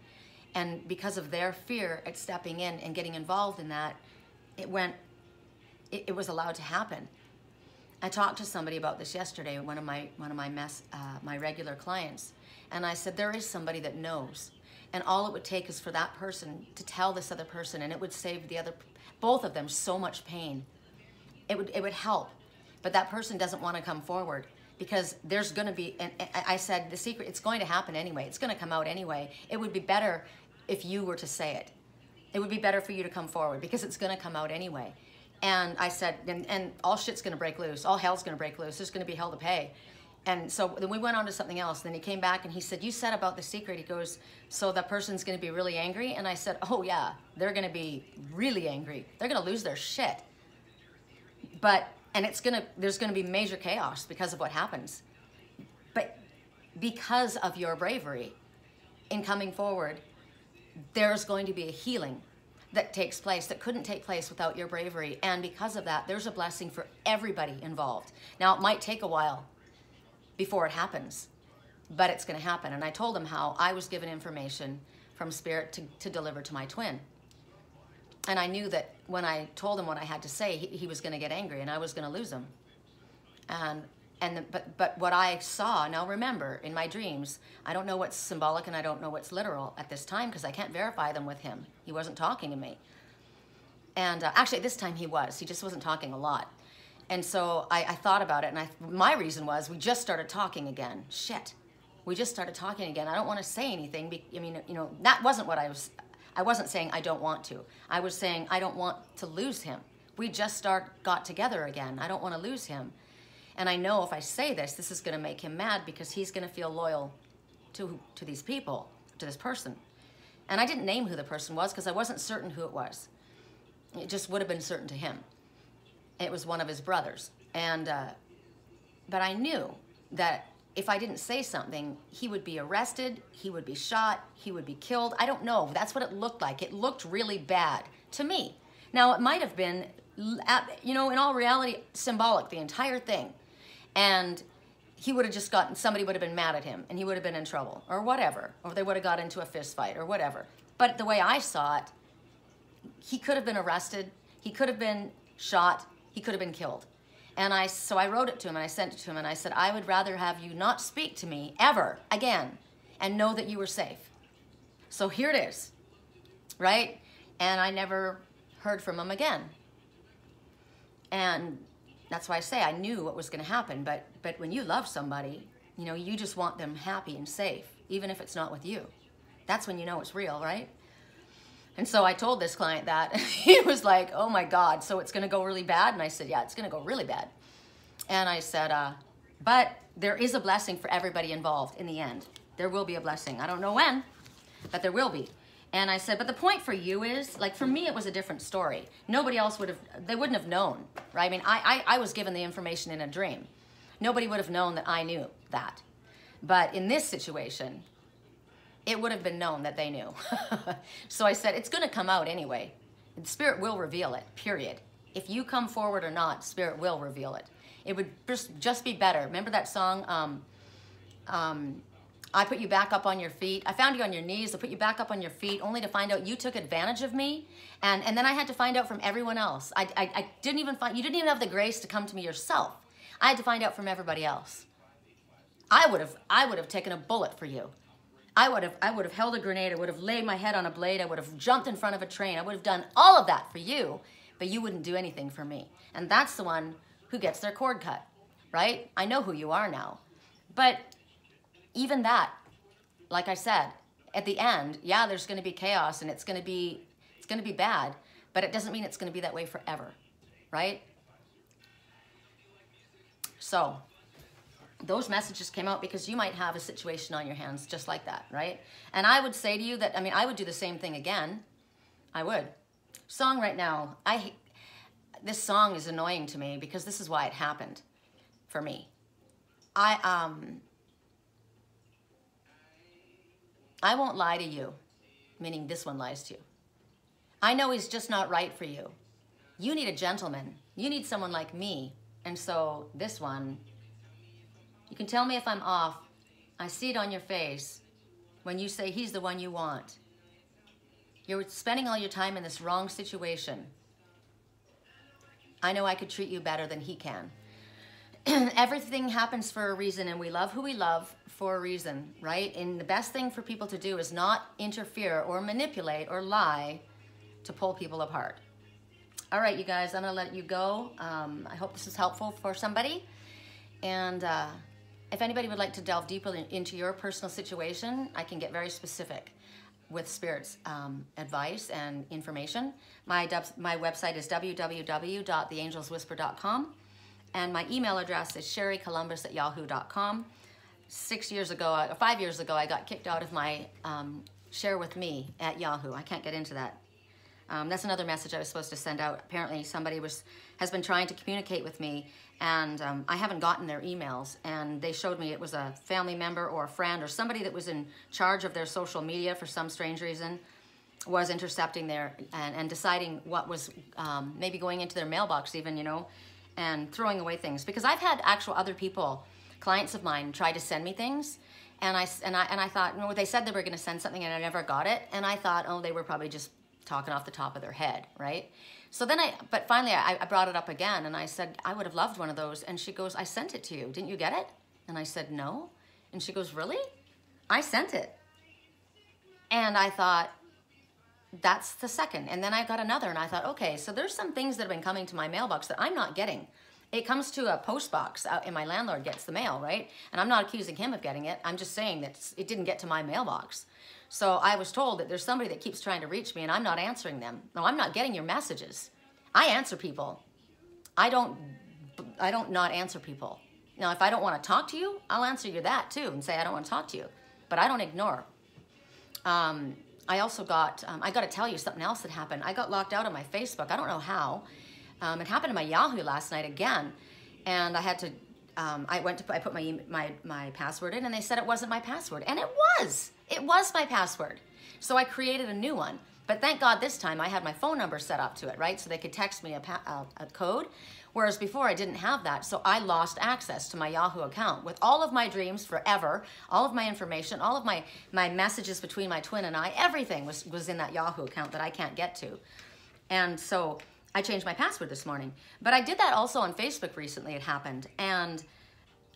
And because of their fear at stepping in and getting involved in that, it was allowed to happen. I talked to somebody about this yesterday, one of my regular clients, and I said, there is somebody that knows. And all it would take is for that person to tell this other person, and it would save both of them so much pain. It would help. But that person doesn't want to come forward because there's going to be, and I said, the secret, it's going to happen anyway. It's going to come out anyway. It would be better if you were to say it. It would be better for you to come forward because it's going to come out anyway. And I said, and all shit's going to break loose. All hell's going to break loose. There's going to be hell to pay. And so then we went on to something else. Then he came back and he said, you said about the secret. He goes, so the person's going to be really angry? And I said, oh yeah, they're going to be really angry. They're going to lose their shit. And there's going to be major chaos because of what happens. But because of your bravery in coming forward, there's going to be a healing that takes place that couldn't take place without your bravery. And because of that, there's a blessing for everybody involved. Now, it might take a while before it happens, but it's going to happen. And I told him how I was given information from Spirit to deliver to my twin. And I knew that when I told him what I had to say, he was going to get angry and I was going to lose him. But what I saw, now remember, in my dreams, I don't know what's symbolic and I don't know what's literal at this time because I can't verify them with him. He wasn't talking to me. And actually, this time he was. He just wasn't talking a lot. And so I thought about it, and my reason was we just started talking again. Shit. We just started talking again. I don't want to say anything. That wasn't what I wasn't saying I don't want to. I was saying I don't want to lose him. We just got together again. I don't want to lose him. And I know if I say this is going to make him mad because he's going to feel loyal to these people, to this person. And I didn't name who the person was because I wasn't certain who it was. It just would have been certain to him. It was one of his brothers. But I knew that if I didn't say something, he would be arrested, he would be shot, he would be killed. I don't know. That's what it looked like. It looked really bad to me. Now, it might have been, in all reality, symbolic, the entire thing. And he would have just somebody would have been mad at him, and he would have been in trouble, or whatever. Or they would have got into a fist fight, or whatever. But the way I saw it, he could have been arrested, he could have been shot, he could have been killed. And so I wrote it to him and I sent it to him and I said, I would rather have you not speak to me ever again and know that you were safe. So here it is, right? And I never heard from him again. And that's why I say I knew what was going to happen. But when you love somebody, you just want them happy and safe, even if it's not with you. That's when you know it's real, right? And so I told this client that. He was like, oh my God, so it's going to go really bad? And I said, yeah, it's going to go really bad. And I said, but there is a blessing for everybody involved in the end. There will be a blessing. I don't know when, but there will be. And I said, but the point for you is, like for me, it was a different story. Nobody else they wouldn't have known, right? I mean, I was given the information in a dream. Nobody would have known that I knew that. But in this situation, it would have been known that they knew. So I said, it's going to come out anyway. Spirit will reveal it, period. If you come forward or not, Spirit will reveal it. It would just be better. Remember that song, I put you back up on your feet. I found you on your knees. I put you back up on your feet only to find out you took advantage of me. And then I had to find out from everyone else. You didn't even have the grace to come to me yourself. I had to find out from everybody else. I would have taken a bullet for you. I would have held a grenade. I would have laid my head on a blade. I would have jumped in front of a train. I would have done all of that for you, but you wouldn't do anything for me. And that's the one who gets their cord cut, right? I know who you are now. But even that, like I said, at the end, yeah, there's going to be chaos and it's going to be bad, but it doesn't mean it's going to be that way forever, right? So those messages came out because you might have a situation on your hands just like that, right? And I would say to you that, I mean, I would do the same thing again. I would. Song right now, this song is annoying to me because this is why it happened for me. I won't lie to you, meaning this one lies to you. I know he's just not right for you. You need a gentleman. You need someone like me. And so this one, you can tell me if I'm off. I see it on your face when you say he's the one you want. You're spending all your time in this wrong situation. I know I could treat you better than he can. Everything happens for a reason, and we love who we love for a reason, right? And the best thing for people to do is not interfere or manipulate or lie to pull people apart. All right, you guys, I'm gonna let you go. I hope this is helpful for somebody. And if anybody would like to delve deeper into your personal situation, I can get very specific with Spirit's advice and information. My website is www.theangelswhisper.com. And my email address is sherrycolumbus@yahoo.com. 5 years ago, I got kicked out of my Share With Me at Yahoo. I can't get into that. That's another message I was supposed to send out. Apparently somebody has been trying to communicate with me, and I haven't gotten their emails. And they showed me it was a family member or a friend or somebody that was in charge of their social media for some strange reason was intercepting their and deciding what was maybe going into their mailbox even, you know, and throwing away things. Because I've had actual other people, clients of mine, try to send me things, and I thought, you know, they said they were going to send something and I never got it, and I thought, oh, they were probably just talking off the top of their head, right? So then but finally I brought it up again, and I said, I would have loved one of those. And she goes, I sent it to you. Didn't you get it? And I said, no. And she goes, really? I sent it. And I thought, that's the second. And then I got another, and I thought, okay, so there's some things that have been coming to my mailbox that I'm not getting. It comes to a post box, and my landlord gets the mail, right? And I'm not accusing him of getting it. I'm just saying that it didn't get to my mailbox. So I was told that there's somebody that keeps trying to reach me, and I'm not answering them. No, I'm not getting your messages. I answer people. I don't not answer people. Now, if I don't want to talk to you, I'll answer you that too and say I don't want to talk to you. But I don't ignore. I also got, I got to tell you something else that happened. I got locked out of my Facebook. I don't know how. It happened to my Yahoo last night again. And I had to, I put my password in, and they said it wasn't my password. And it was. It was my password. So I created a new one. But thank God this time I had my phone number set up to it, right? So they could text me a code. Whereas before I didn't have that. So I lost access to my Yahoo account with all of my dreams forever, all of my information, all of my messages between my twin and I, everything was in that Yahoo account that I can't get to. And so I changed my password this morning. But I did that also on Facebook recently. It happened. And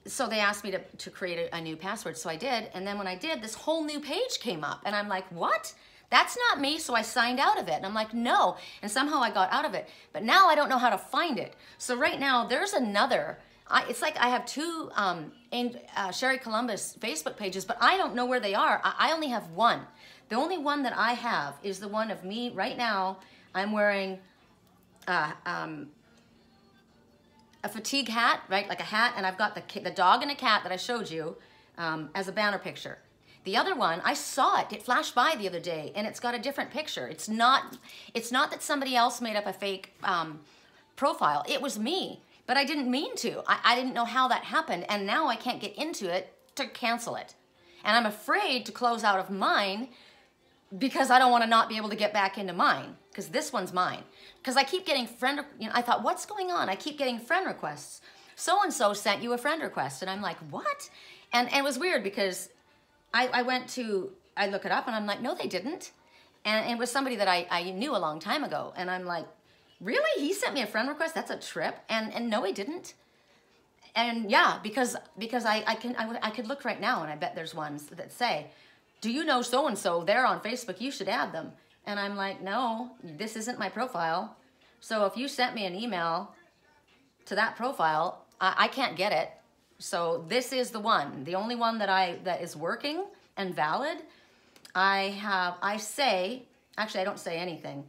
so they asked me to create a new password. So I did. And then when I did, this whole new page came up. And I'm like, what? That's not me. So I signed out of it. And I'm like, no. And somehow I got out of it. But now I don't know how to find it. So right now there's another. It's like I have two Sherry Columbus Facebook pages, but I don't know where they are. I only have one. The only one that I have is the one of me right now. I'm wearing a fatigue hat, right? Like a hat, and I've got the dog and a cat that I showed you as a banner picture. The other one, I saw it. It flashed by the other day, and it's got a different picture. It's not that somebody else made up a fake profile. It was me, but I didn't mean to. I didn't know how that happened, and now I can't get into it to cancel it. And I'm afraid to close out of mine because I don't want to not be able to get back into mine, because this one's mine. Because I keep getting I thought, what's going on? I keep getting friend requests. So-and-so sent you a friend request. And I'm like, what? And it was weird because I look it up and I'm like, no, they didn't. And it was somebody that I knew a long time ago. And I'm like, really? He sent me a friend request? That's a trip. And no, he didn't. And yeah, because I could look right now, and I bet there's ones that say, do you know so-and-so? They're on Facebook. You should add them. And I'm like, no, this isn't my profile. So if you sent me an email to that profile, I can't get it. So this is the one, the only one that is working and valid. Actually, I don't say anything.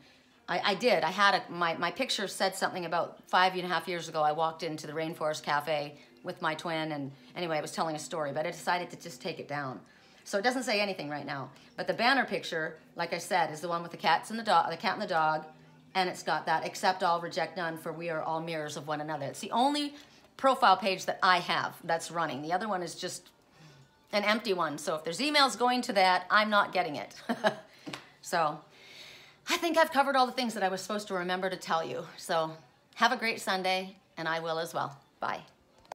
My picture said something about 5.5 years ago. I walked into the Rainforest Cafe with my twin, and anyway, I was telling a story, but I decided to just take it down. So it doesn't say anything right now. But the banner picture, like I said, is the one with the cats and the dog, the cat and the dog, and it's got that accept all, reject none, for we are all mirrors of one another. It's the only profile page that I have that's running. The other one is just an empty one. So if there's emails going to that, I'm not getting it. So I think I've covered all the things that I was supposed to remember to tell you. So have a great Sunday, and I will as well. Bye.